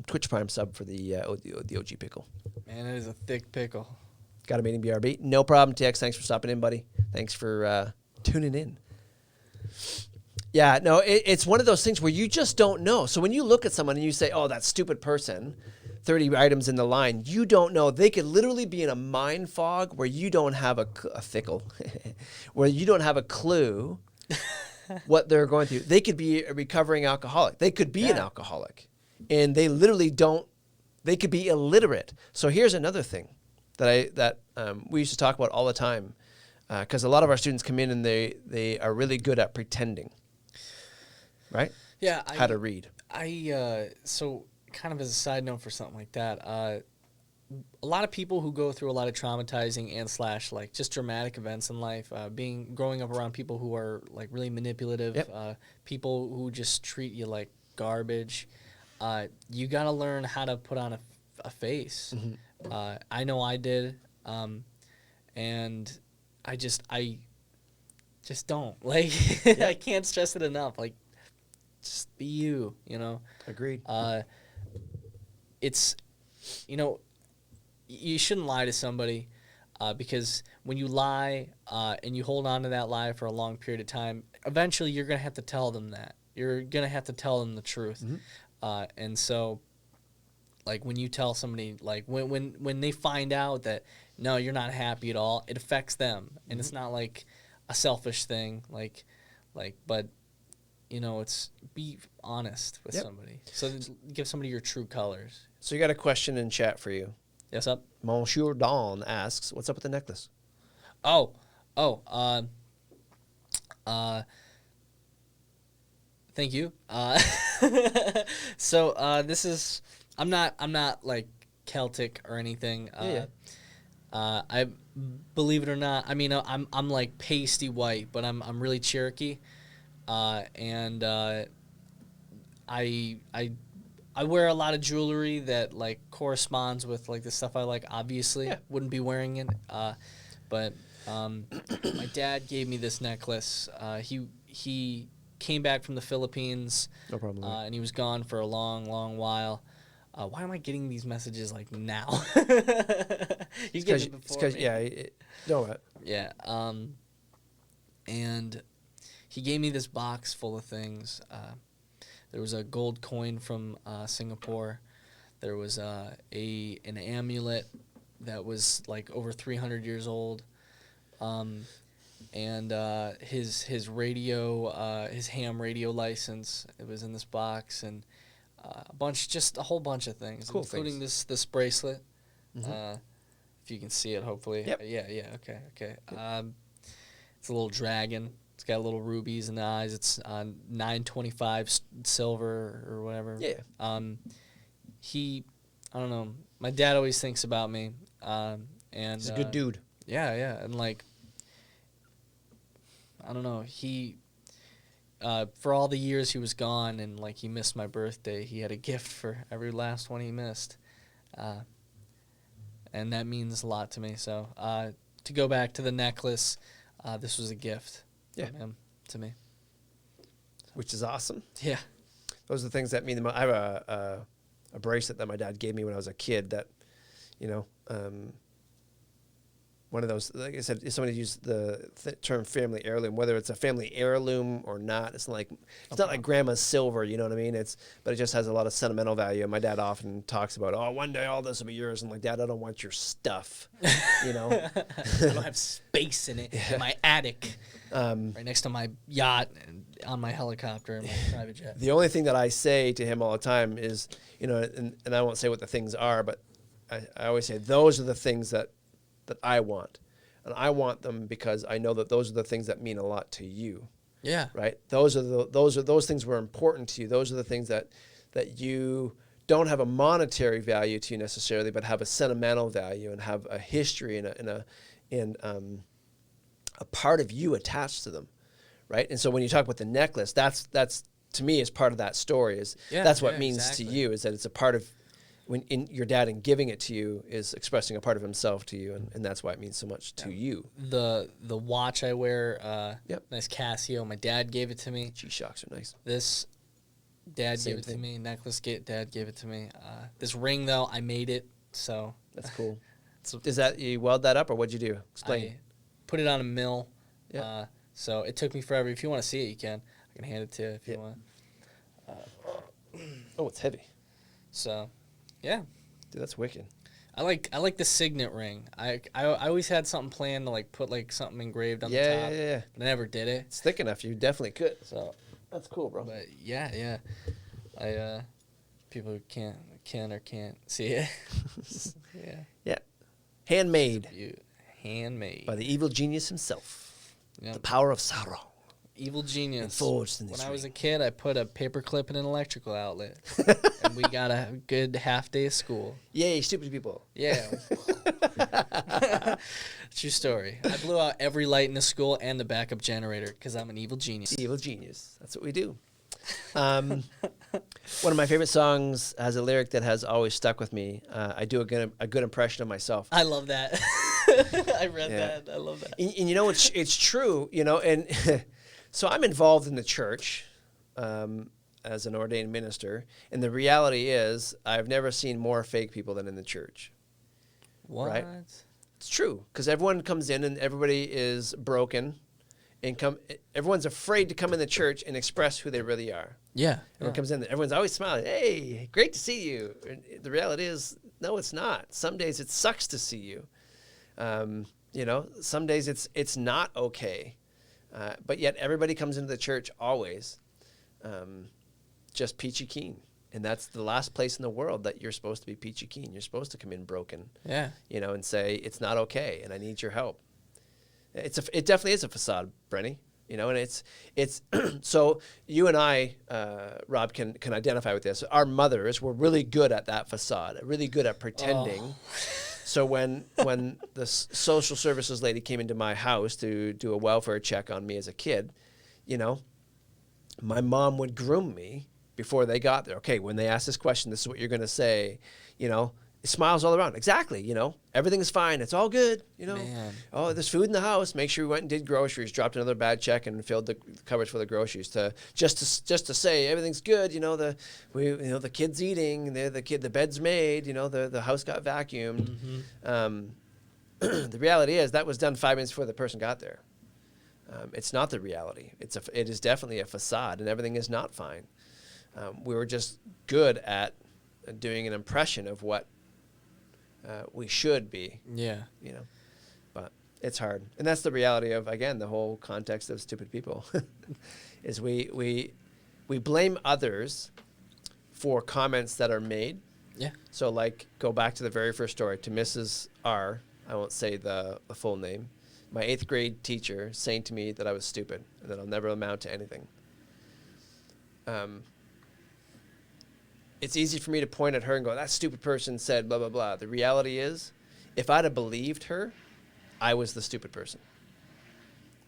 Twitch Prime sub for the OG Pickle. Man, it is a thick pickle. Got a meeting, BRB. No problem, TX. Thanks for stopping in, buddy. Thanks for tuning in. Yeah, no, it's one of those things where you just don't know. So when you look at someone and you say, "Oh, that stupid person," 30 items in the line, you don't know. They could literally be in a mind fog where you don't have a fickle, where you don't have a clue what they're going through. They could be a recovering alcoholic. They could be an alcoholic, and they literally don't. They could be illiterate. So here's another thing that we used to talk about all the time, because a lot of our students come in and they are really good at pretending. Right? Yeah. How to read. So kind of as a side note for something like that, a lot of people who go through a lot of traumatizing and / like just dramatic events in life, growing up around people who are like really manipulative, people who just treat you like garbage, you got to learn how to put on a face. I know I did, and I just don't like. I can't stress it enough. Like, just be you. You know. Agreed. It's, you shouldn't lie to somebody, because when you lie and you hold on to that lie for a long period of time, eventually you're gonna have to tell them that. You're gonna have to tell them the truth. And so, like when you tell somebody, like when they find out that no, you're not happy at all, it affects them, and it's not like a selfish thing, but. It's be honest with somebody. So give somebody your true colors. So you got a question in chat for you. Yes, up. Monsieur Don asks, "What's up with the necklace?" Thank you. So this is I'm not like Celtic or anything. I believe it or not. I mean, I'm like pasty white, but I'm really Cherokee. And I wear a lot of jewelry that like corresponds with like the stuff I like. Obviously, wouldn't be wearing it. But my dad gave me this necklace. He came back from the Philippines. No problem. And he was gone for a long while. Why am I getting these messages like now? You get it before me. Yeah. And he gave me this box full of things. There was a gold coin from Singapore. There was an amulet that was like over 300 years old. And his radio, his ham radio license, it was in this box, and a whole bunch of things, cool including things. this bracelet. If you can see it, hopefully. Yep. Yeah. Okay. It's a little dragon. It's got little rubies in the eyes. It's 925 silver or whatever. Yeah. I don't know. My dad always thinks about me. And He's a good dude. Yeah, and like, I don't know. He, for all the years he was gone and like he missed my birthday, he had a gift for every last one he missed, and that means a lot to me. So to go back to the necklace, this was a gift. Yeah. From him to me. Which is awesome. Yeah. Those are the things that mean the most. I have a bracelet that my dad gave me when I was a kid that, one of those, like I said, if somebody used the term family heirloom, whether it's a family heirloom or not, it's not like grandma's silver, you know what I mean? But it just has a lot of sentimental value. And my dad often talks about, one day all this will be yours. And like, Dad, I don't want your stuff, I don't have space in it in my attic, right next to my yacht and on my helicopter and my private jet. The only thing that I say to him all the time is, and I won't say what the things are, but I always say those are the things that I want. And I want them because I know that those are the things that mean a lot to you. Yeah. Right? Those things were important to you. Those are the things that you don't have a monetary value to you necessarily, but have a sentimental value and have a history and a part of you attached to them. Right? And so when you talk about the necklace, that's to me is part of that story. That's what it means to you, is that it's a part of your dad, in giving it to you, is expressing a part of himself to you, and that's why it means so much to you. The watch I wear, nice Casio. My dad gave it to me. G-Shocks are nice. This, Dad Same gave it thing. to me. Necklace, Dad gave it to me. This ring, though, I made it, so. That's cool. Is that, you weld that up, or what'd you do? Explain. I put it on a mill. Yeah. So it took me forever. If you want to see it, you can. I I can hand it to you if you Yeah. want. Oh, it's heavy. So, yeah. Dude, that's wicked. I like the signet ring. I always had something planned to like put like something engraved on the Yeah, top. yeah. But I never did it. It's thick enough. You definitely could. So, That's cool, bro. but yeah. People who can or can't see it. Yeah. Yeah. Handmade Handmade. by the evil genius himself. Yep. The power of Sauron. Evil genius. Forged in this When I was a ring. kid, I put a paper clip in an electrical outlet, and we got a good half day of school. Yay, stupid people. Yeah. True story. I blew out every light in the school and the backup generator because I'm an evil genius. Evil genius. That's what we do. One of my favorite songs has a lyric that has always stuck with me. I do a good impression of myself. I love that. I read Yeah. that. I love that. And you know, it's true, you know, and so I'm involved in the church as an ordained minister. And the reality is I've never seen more fake people than in the church. What? Right. It's true, because everyone comes in and everybody is broken, and everyone's afraid to come in the church and express who they really are. Yeah. Everyone comes in, everyone's always smiling. Hey, great to see you. And the reality is, no, it's not. Some days it sucks to see you. You know, some days it's not okay. But yet everybody comes into the church always just peachy keen. And that's the last place in the world that you're supposed to be peachy keen. You're supposed to come in broken. Yeah. You know, and say, it's not okay, and I need your help. It definitely is a facade, Brenny. You know, and it's so you and I, Rob, can identify with this. Our mothers were really good at that facade, really good at pretending. Oh. So when the social services lady came into my house to do a welfare check on me as a kid, you know, my mom would groom me before they got there. Okay, when they ask this question, this is what you're going to say. You know, smiles all around. Exactly. You know, everything's fine. It's all good. You know, Man. oh, there's food in the house. Make sure we went and did groceries. Dropped another bad check and filled the cupboards for the groceries just to say everything's good. You know, the kid's eating. The bed's made. You know, the house got vacuumed. The reality is that was done 5 minutes before the person got there. It's not the reality. It is definitely a facade, and everything is not fine. We were just good at doing an impression of what we should be, Yeah. you know, but it's hard. And that's the reality of, again, the whole context of stupid people is we blame others for comments that are made. Yeah. So like, go back to the very first story, to Mrs. R, I won't say the full name, my 8th grade teacher saying to me that I was stupid and that I'll never amount to anything. It's easy for me to point at her and go, that stupid person said blah, blah, blah. The reality is, if I'd have believed her, I was the stupid person.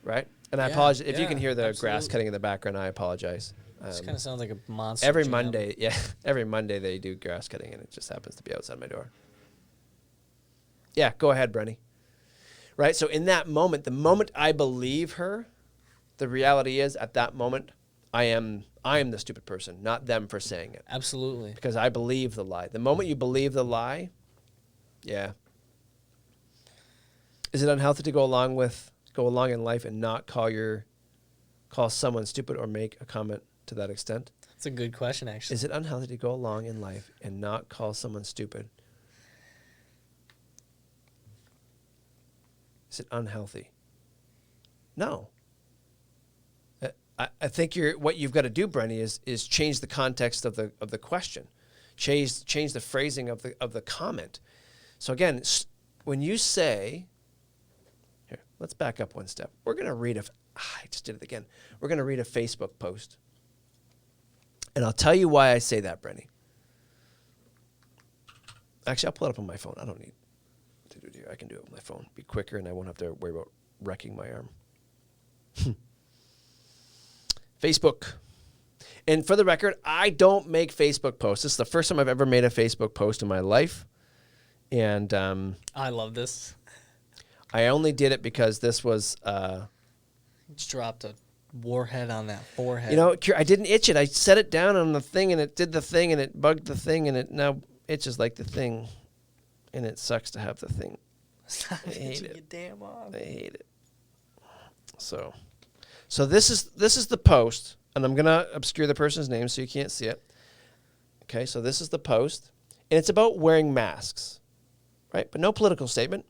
Right? And I Yeah, apologize. If you yeah, can hear the grass absolutely. cutting in the background, I apologize. This kind of sounds like a monster. Every jam. Monday, yeah, every Monday they do grass cutting, and it just happens to be outside my door. Yeah, go ahead, Brenny. Right? So in that moment, the moment I believe her, the reality is, at that moment, I am the stupid person, not them for saying it. Absolutely. Because I believe the lie. The moment you believe the lie, yeah. Is it unhealthy to go along in life and not call someone stupid or make a comment to that extent? That's a good question, actually. Is it unhealthy to go along in life and not call someone stupid? Is it unhealthy? No. I think what you've got to do, Brenny, is change the context of the question, change the phrasing of the comment. So again, when you say, here, let's back up one step. We're going to read I just did it again. We're going to read a Facebook post, and I'll tell you why I say that, Brenny. Actually, I'll pull it up on my phone. I don't need to do it. I can do it with my phone. Be quicker, and I won't have to worry about wrecking my arm. Facebook. And for the record, I don't make Facebook posts. This is the first time I've ever made a Facebook post in my life. And I love this. I only did it because this was, Just dropped a warhead on that forehead. you know, I didn't itch it. I set it down on the thing, and it did the thing, and it bugged the thing, and it now itches like the thing. And it sucks to have the thing. Stop I hate itching it. your damn arm. I hate it. So this is the post and I'm going to obscure the person's name so you can't see it. Okay, so this is the post, and it's about wearing masks, right? But no political statement,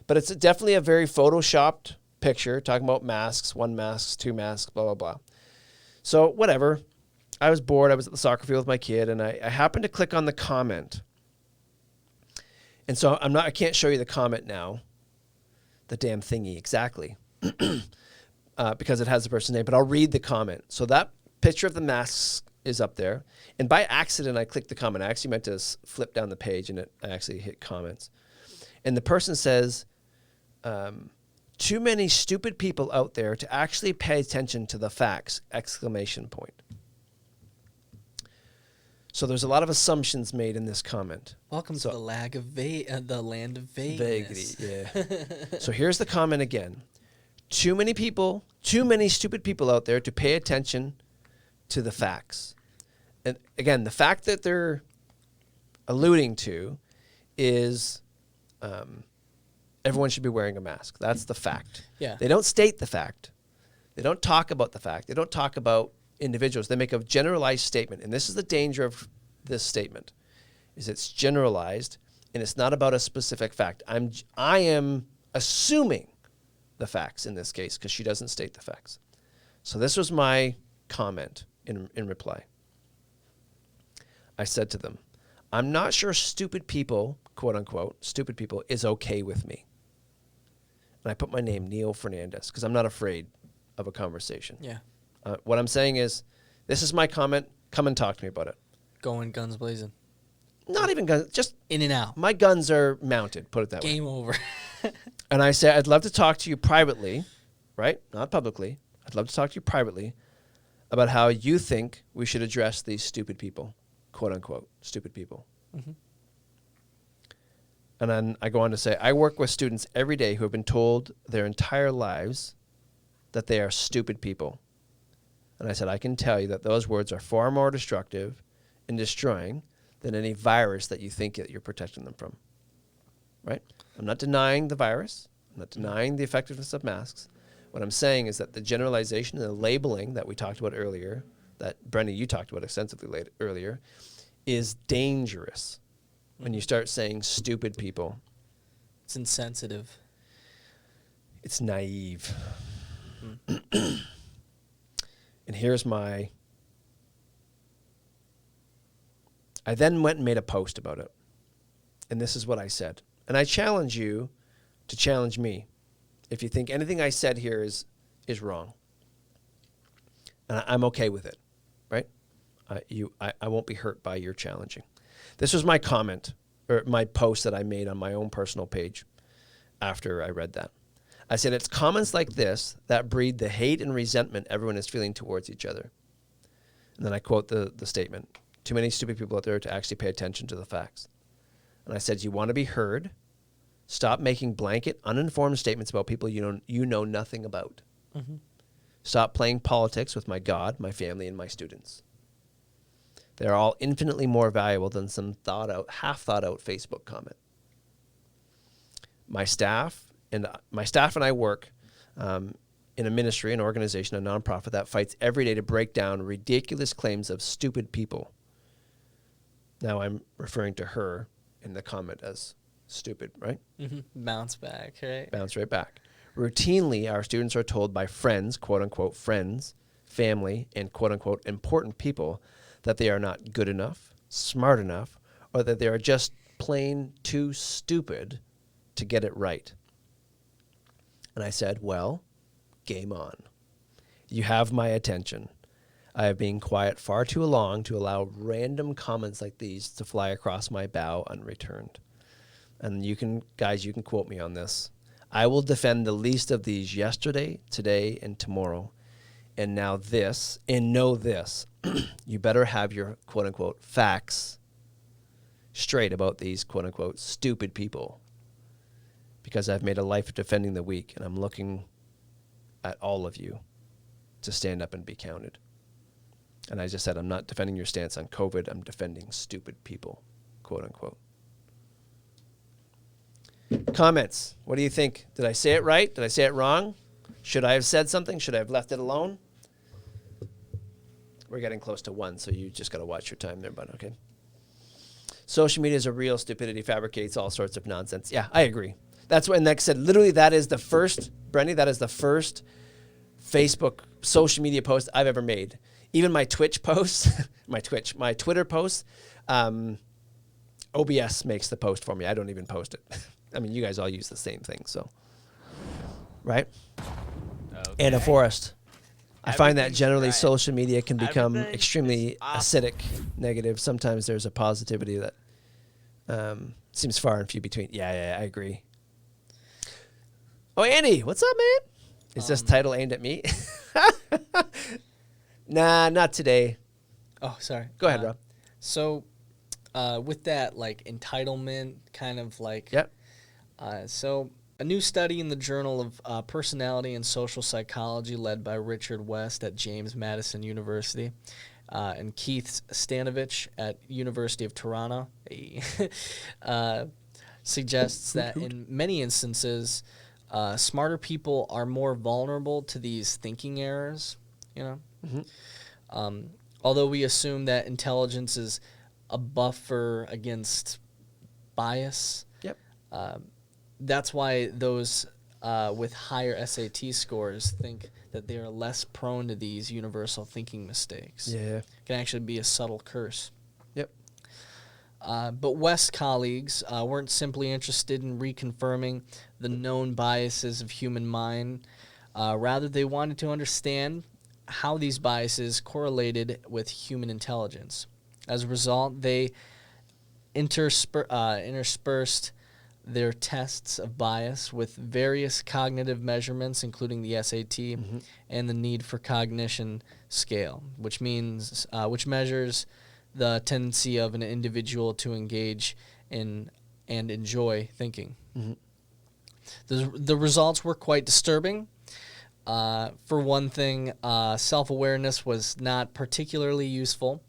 but it's definitely a very photoshopped picture talking about masks, 1 mask, 2 masks, blah, blah, blah. So whatever. I was bored. I was at the soccer field with my kid, and I happened to click on the comment. And so I can't show you the comment now, the damn thingy exactly, because it has the person's name, but I'll read the comment. So that picture of the masks is up there. And by accident, I clicked the comment. I actually meant to flip down the page, and I actually hit comments. And the person says, too many stupid people out there to actually pay attention to the facts, exclamation point. So there's a lot of assumptions made in this comment. Welcome to the land of vagueness. Vaguely, yeah. So here's the comment again. Too many stupid people out there to pay attention to the facts. And again, the fact that they're alluding to is everyone should be wearing a mask. That's the fact. Yeah. They don't state the fact. They don't talk about the fact. They don't talk about individuals. They make a generalized statement. And this is the danger of this statement, is it's generalized and it's not about a specific fact. I am assuming the facts in this case because she doesn't state the facts. So this was my comment in reply. I said to them, I'm not sure stupid people, quote unquote, stupid people is okay with me. And I put my name, Neil Fernandez, because I'm not afraid of a conversation. Yeah. What I'm saying is, this is my comment. Come and talk to me about it. Going guns blazing. Not even guns, just In and out. my guns are mounted, put it that way. Game over. And I said, I'd love to talk to you privately, right? Not publicly. I'd love to talk to you privately about how you think we should address these stupid people, quote unquote, stupid people. Mhm. And then I go on to say, I work with students every day who have been told their entire lives that they are stupid people. And I said, I can tell you that those words are far more destructive and destroying than any virus that you think that you're protecting them from. Right? I'm not denying the virus. I'm not denying the effectiveness of masks. What I'm saying is that the generalization and the labeling that we talked about earlier, that Brendan, you talked about extensively earlier, is dangerous when you start saying stupid people. It's insensitive. It's naive. And here's I then went and made a post about it. And this is what I said. And I challenge you to challenge me if you think anything I said here is wrong. And I'm okay with it, right? I won't be hurt by your challenging. This was my comment, or my post that I made on my own personal page after I read that. I said, it's comments like this that breed the hate and resentment everyone is feeling towards each other. And then I quote the statement, too many stupid people out there to actually pay attention to the facts. And I said, you want to be heard? Stop making blanket, uninformed statements about people you know nothing about. Mm-hmm. Stop playing politics with my God, my family, and my students. They're all infinitely more valuable than some half thought out Facebook comment. My staff and I work in a ministry, an organization, a nonprofit that fights every day to break down ridiculous claims of stupid people. Now I'm referring to her in the comment as stupid, right? Mm-hmm. Bounce back, right? Bounce right back. Routinely, our students are told by friends, quote unquote, friends, family, and quote unquote, important people that they are not good enough, smart enough, or that they are just plain too stupid to get it right. And I said, well, game on. You have my attention. I have been quiet far too long to allow random comments like these to fly across my bow unreturned. And you can quote me on this. I will defend the least of these yesterday, today, and tomorrow. And now this, and know this, you better have your quote-unquote facts straight about these quote-unquote stupid people. Because I've made a life of defending the weak, and I'm looking at all of you to stand up and be counted. And I just said, I'm not defending your stance on COVID, I'm defending stupid people, quote-unquote. Comments. What do you think? Did I say it right? Did I say it wrong? Should I have said something? Should I have left it alone? we're getting close to 1, so you just got to watch your time there, bud. Okay. Social media is a real stupidity, fabricates all sorts of nonsense. Yeah, I agree. That's what Nick said. Literally, that is the first, Brenny, that is the first Facebook social media post I've ever made. Even my Twitch posts, my Twitter posts, OBS makes the post for me. I don't even post it. I mean, you guys all use the same thing, so. Right? Anna Forrest. I find that Everything's generally right. social media can become Everything extremely is awesome. acidic, negative. Sometimes there's a positivity that seems far and few between. Yeah, I agree. Oh, Andy, what's up, man? Is this title aimed at me? Nah, not today. Oh, sorry. Go ahead, Rob. So, with that, like, entitlement kind of like... Yep. So, a new study in the Journal of Personality and Social Psychology led by Richard West at James Madison University and Keith Stanovich at University of Toronto suggests that in many instances, smarter people are more vulnerable to these thinking errors, you know? Although we assume that intelligence is a buffer against bias, Yep. that's why those with higher SAT scores think that they are less prone to these universal thinking mistakes. Yeah. It can actually be a subtle curse. Yep. But West's colleagues weren't simply interested in reconfirming the known biases of human mind. Rather, they wanted to understand how these biases correlated with human intelligence. As a result, they interspersed their tests of bias with various cognitive measurements, including the SAT and the need for cognition scale, which measures the tendency of an individual to engage in and enjoy thinking. The results were quite disturbing. For one thing, self-awareness was not particularly useful.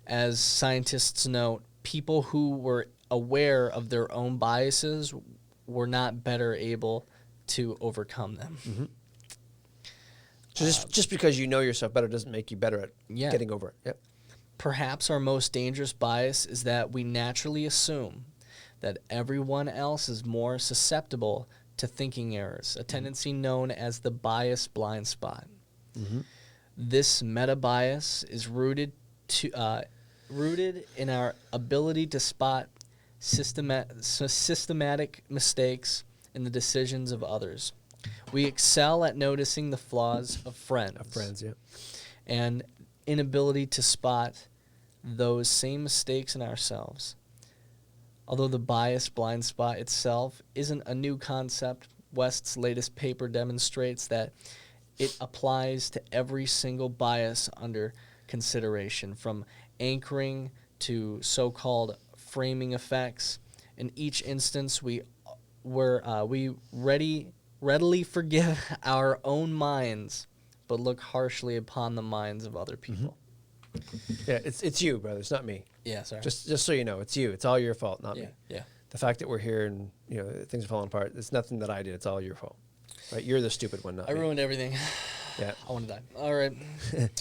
As scientists note, people who were aware of their own biases were not better able to overcome them. So just because you know yourself better doesn't make you better at Yeah. getting over it. Yep. Perhaps our most dangerous bias is that we naturally assume that everyone else is more susceptible to thinking errors, a tendency known as the bias blind spot. This meta bias is rooted in our ability to spot systematic mistakes in the decisions of others. We excel at noticing the flaws of friends. Yeah. And inability to spot those same mistakes in ourselves. Although the bias blind spot itself isn't a new concept, West's latest paper demonstrates that it applies to every single bias under consideration, from anchoring to so-called framing effects. In each instance, we readily forgive our own minds, but look harshly upon the minds of other people. Yeah, it's you, brother. It's not me. Yeah, sorry. Just so you know, it's you. It's all your fault, not me. Yeah. The fact that we're here and things are falling apart, it's nothing that I did. It's all your fault. Right? You're the stupid one, not I me. ruined everything. Yeah. I want to die. All right.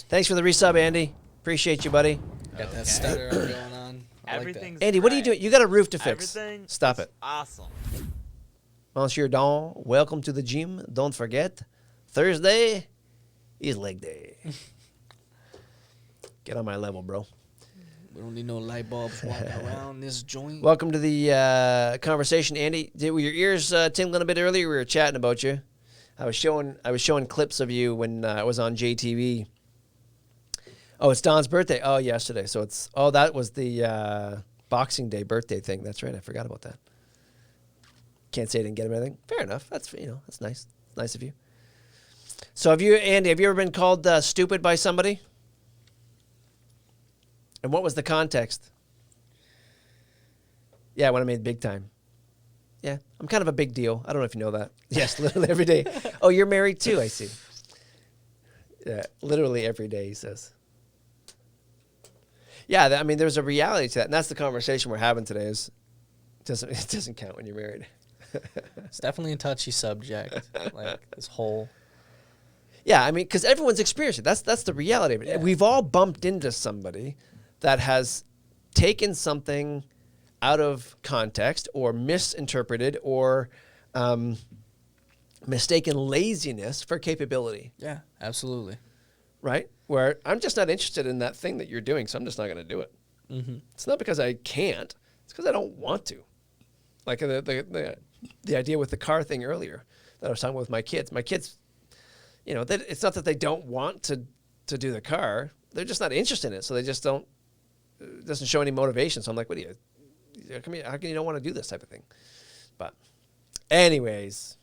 Thanks for the resub, Andy. Appreciate you, buddy. Got that stutter going on. I like that. Everything's Andy, what are you right. doing? You got a roof to fix. Everything Stop is it. Awesome. Monsieur Don, welcome to the gym. Don't forget, Thursday is leg day. Get on my level, bro. We don't need no light bulbs walking around this joint. Welcome to the conversation, Andy. Were your ears tingling a bit earlier? We were chatting about you. I was showing clips of you when I was on JTV. Oh, it's Don's birthday. Oh, yesterday. So that was the Boxing Day birthday thing. That's right. I forgot about that. Can't say I didn't get him anything. Fair enough. That's that's nice. Nice of you. So Andy, have you ever been called stupid by somebody? And what was the context? Yeah, when I made big time. Yeah, I'm kind of a big deal. I don't know if you know that. Yes, literally every day. Oh, you're married too, I see. Yeah, literally every day, he says. Yeah, there's a reality to that, and that's the conversation we're having today. It doesn't count when you're married. It's definitely a touchy subject, like this whole Yeah, I mean, because everyone's experienced it. That's the reality of it. Yeah. We've all bumped into somebody that has taken something out of context or misinterpreted or mistaken laziness for capability, Yeah, absolutely. right? Where I'm just not interested in that thing that you're doing, so I'm just not going to do it. Mm-hmm. It's not because I can't. It's because I don't want to. Like the idea with the car thing earlier that I was talking about with my kids. My kids, you know, it's not that they don't want to do the car. They're just not interested in it. So they just don't, it doesn't show any motivation. So I'm like, what do you, how can you don't want to do this type of thing? But anyways,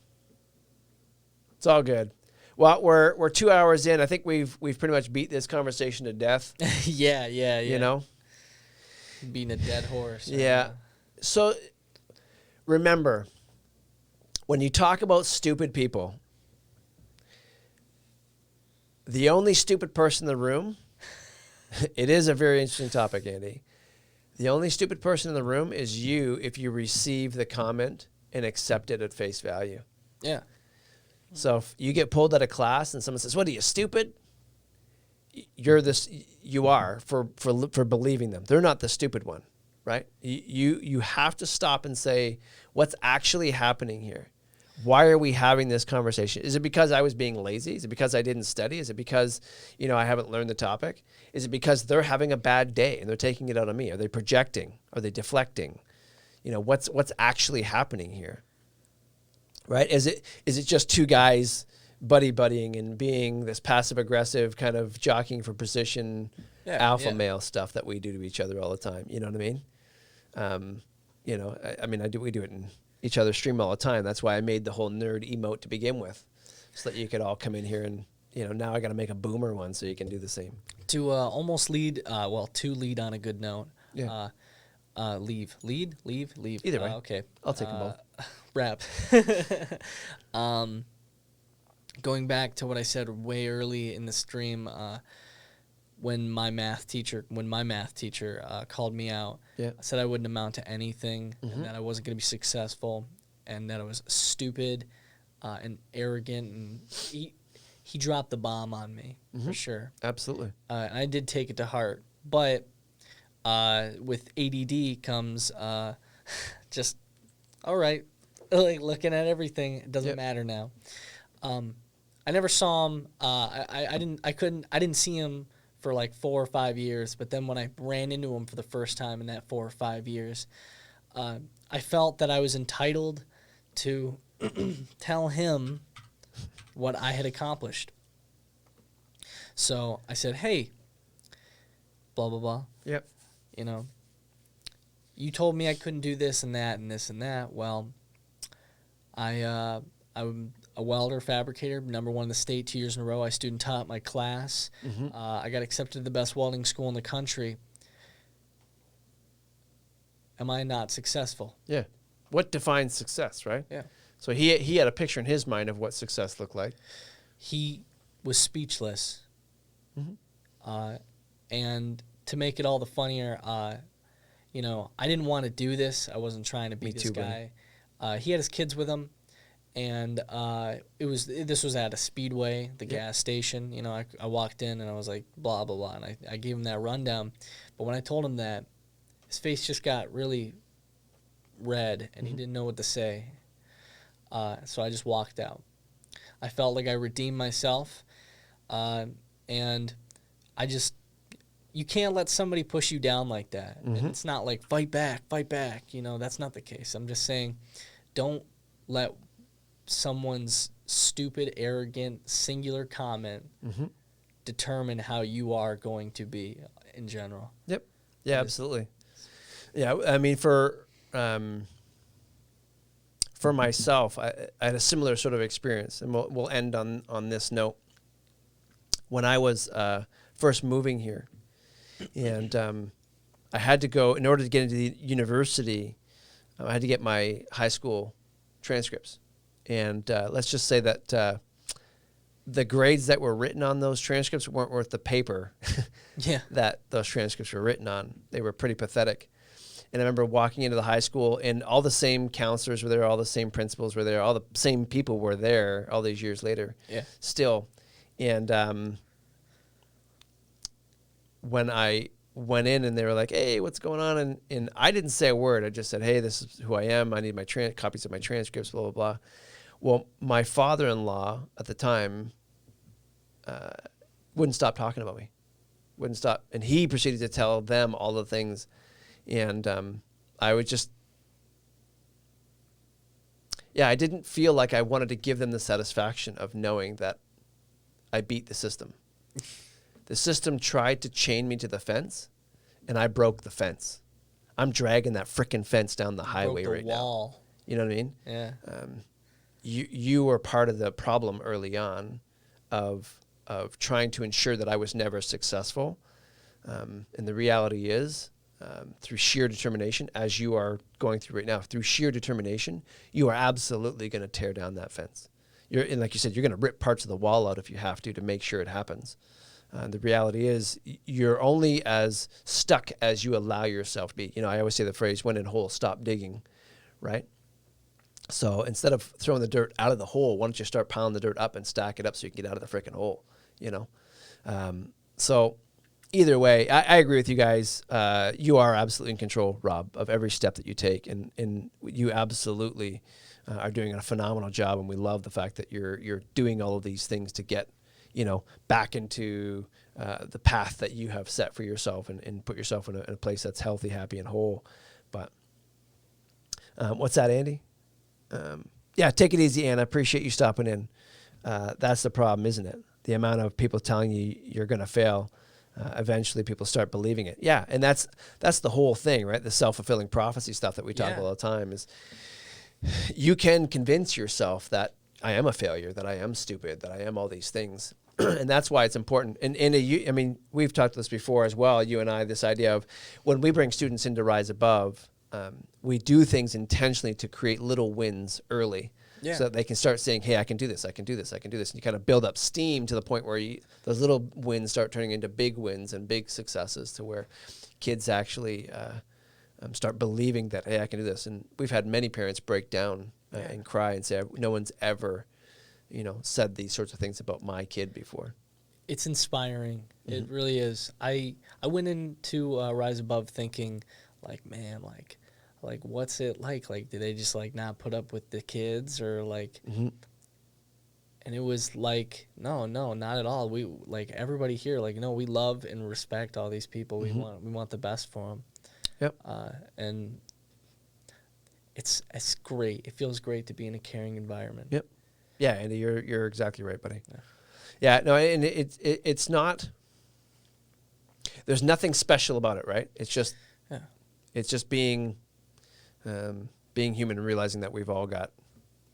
it's all good. Well, we're 2 hours in. I think we've pretty much beat this conversation to death. Yeah. You know? Being a dead horse. right Yeah. now. So remember, when you talk about stupid people, the only stupid person in the room, it is a very interesting topic, Andy. The only stupid person in the room is you if you receive the comment and accept it at face value. Yeah. So if you get pulled out of class and someone says, "What are you, stupid?" You are for believing them. They're not the stupid one, right? You have to stop and say, what's actually happening here? Why are we having this conversation? Is it because I was being lazy? Is it because I didn't study? Is it because, I haven't learned the topic? Is it because they're having a bad day and they're taking it out on me? Are they projecting? Are they deflecting? What's actually happening here? Right? Is it just two guys buddying and being this passive aggressive kind of jockeying for position alpha male stuff that we do to each other all the time? You know what I mean? We do it in each other's stream all the time. That's why I made the whole nerd emote to begin with, so that you could all come in here and, now I got to make a boomer one so you can do the same. To almost lead, to lead on a good note. Yeah. Leave. Either way. Okay. I'll take them both. Wrap. Going back to what I said way early in the stream, when my math teacher called me out, said I wouldn't amount to anything, and that I wasn't going to be successful, and that I was stupid and arrogant, and he dropped the bomb on me for sure. Absolutely. And I did take it to heart, but with ADD comes just all right, like looking at everything. It doesn't matter now. I never saw him. I didn't see him for like 4 or 5 years. But then when I ran into him for the first time in that 4 or 5 years, I felt that I was entitled to tell him what I had accomplished. So I said, "Hey, blah blah blah. Yep. You told me I couldn't do this and that and this and that. Well, I'm a welder fabricator, #1 in the state 2 years in a row. I student taught my class. I got accepted to the best welding school in the country. Am I not successful?" Yeah. What defines success, right? Yeah. So he had a picture in his mind of what success looked like. He was speechless. And to make it all the funnier, I didn't want to do this. I wasn't trying to be this guy. He had his kids with him. And this was at a Speedway, the gas station. I walked in and I was like, blah, blah, blah. And I gave him that rundown. But when I told him that, his face just got really red and he didn't know what to say. So I just walked out. I felt like I redeemed myself. And you can't let somebody push you down like that. And it's not like, fight back. That's not the case. I'm just saying, don't let someone's stupid, arrogant, singular comment determine how you are going to be in general. Yep. Yeah, absolutely. Yeah, I mean, for myself, I had a similar sort of experience, and we'll end on this note. When I was first moving here, and I had to go, in order to get into the university, I had to get my high school transcripts. And let's just say that the grades that were written on those transcripts weren't worth the paper that those transcripts were written on. They were pretty pathetic. And I remember walking into the high school, and all the same counselors were there, all the same principals were there, all the same people were there all these years later still. And when I went in and they were like, "Hey, what's going on?" And I didn't say a word. I just said, "Hey, this is who I am. I need my copies of my transcripts, blah, blah, blah." Well, my father-in-law at the time wouldn't stop talking about me. Wouldn't stop. And he proceeded to tell them all the things. And I would just, I didn't feel like I wanted to give them the satisfaction of knowing that I beat the system. The system tried to chain me to the fence, and I broke the fence. I'm dragging that frickin' fence down the highway Broke the right wall. now. You know what I mean? Yeah. You were part of the problem early on of trying to ensure that I was never successful. And the reality is, through sheer determination, as you are going through right now, through sheer determination, you are absolutely going to tear down that fence. And like you said, you're going to rip parts of the wall out if you have to make sure it happens. The reality is, you're only as stuck as you allow yourself to be. You know, I always say the phrase, "When in hole, stop digging," right? So instead of throwing the dirt out of the hole, why don't you start piling the dirt up and stack it up so you can get out of the freaking hole, you know? So either way, I agree with you guys. You are absolutely in control, Rob, of every step that you take. And you absolutely are doing a phenomenal job. And we love the fact that you're doing all of these things to get, you know, back into the path that you have set for yourself and put yourself in a place that's healthy, happy, and whole. But what's that, Andy? Yeah, take it easy, Anna. Appreciate you stopping in. That's the problem, isn't it? The amount of people telling you you're going to fail, eventually people start believing it. Yeah, and that's the whole thing, right? The self-fulfilling prophecy stuff that we talk about all the time is you can convince yourself that I am a failure, that I am stupid, that I am all these things. And that's why it's important. And I mean, we've talked this before as well, you and I, this idea of when we bring students into Rise Above, we do things intentionally to create little wins early. Yeah. So that they can start saying, "Hey, I can do this, I can do this, I can do this." And you kind of build up steam to the point where those little wins start turning into big wins and big successes, to where kids actually start believing that, "Hey, I can do this." And we've had many parents break down and cry and say, "No one's ever, you know, said these sorts of things about my kid before." It's inspiring. It really is. I went into Rise Above thinking, like, man, like what's it like? Like, do they just like not put up with the kids, or like? And it was like, no, not at all. We like everybody here. Like, no, we love and respect all these people. We want the best for them. Yep. And it's great. It feels great to be in a caring environment. Yep. Yeah, Andy, you're exactly right, buddy. Yeah, no, and it's not. There's nothing special about it, right? It's just being human and realizing that we've all got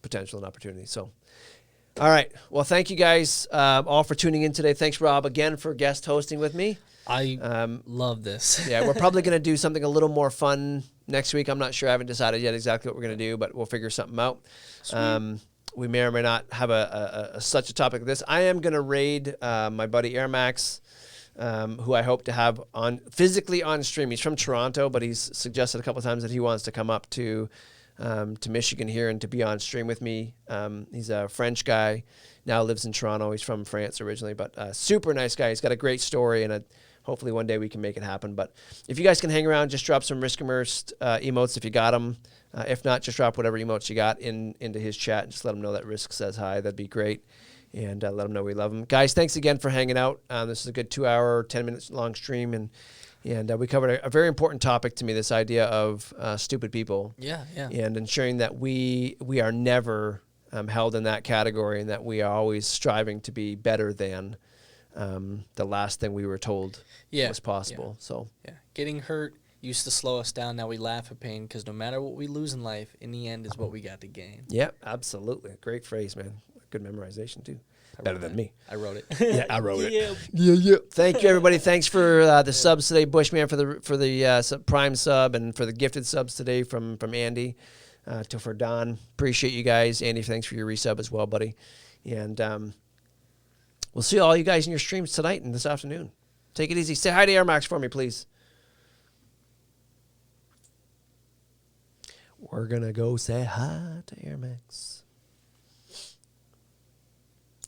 potential and opportunity. So, all right. Well, thank you guys all for tuning in today. Thanks, Rob, again for guest hosting with me. I love this. Yeah, we're probably going to do something a little more fun next week. I'm not sure. I haven't decided yet exactly what we're going to do, but we'll figure something out. We may or may not have such a topic of this. I am going to raid my buddy Air Max, who I hope to have physically on stream. He's from Toronto, but he's suggested a couple of times that he wants to come up to Michigan here and to be on stream with me. He's a French guy, now lives in Toronto. He's from France originally, but super nice guy. He's got a great story, and hopefully one day we can make it happen. But if you guys can hang around, just drop some Risk Immersed emotes if you got them. If not, just drop whatever emotes you got into his chat and just let him know that Risk says hi. That'd be great. And let him know we love him. Guys, thanks again for hanging out. This is a good 2 hour, 10 minutes long stream. And we covered a very important topic to me, this idea of stupid people. Yeah. And ensuring that we are never held in that category, and that we are always striving to be better than the last thing we were told was possible. So Getting hurt used to slow us down. Now we laugh at pain, because no matter what we lose in life, in the end is what we got to gain. Yeah, absolutely. Great phrase, man. Good memorization too. Better than me. I wrote it. Yeah, I wrote it. Yeah. Thank you, everybody. Thanks for the subs today, Bushman, for the Prime sub, and for the gifted subs today from Andy for Don. Appreciate you guys. Andy, thanks for your resub as well, buddy. And we'll see all you guys in your streams tonight and this afternoon. Take it easy. Say hi to Air Max for me, please. We're gonna go say hi to Air Max.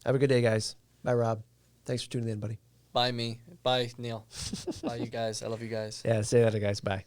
Have a good day, guys. Bye. Bye, Rob. Thanks for tuning in, buddy. Bye, me. Bye, Neil. Bye, you guys. I love you guys. Yeah, say that, guys. Bye.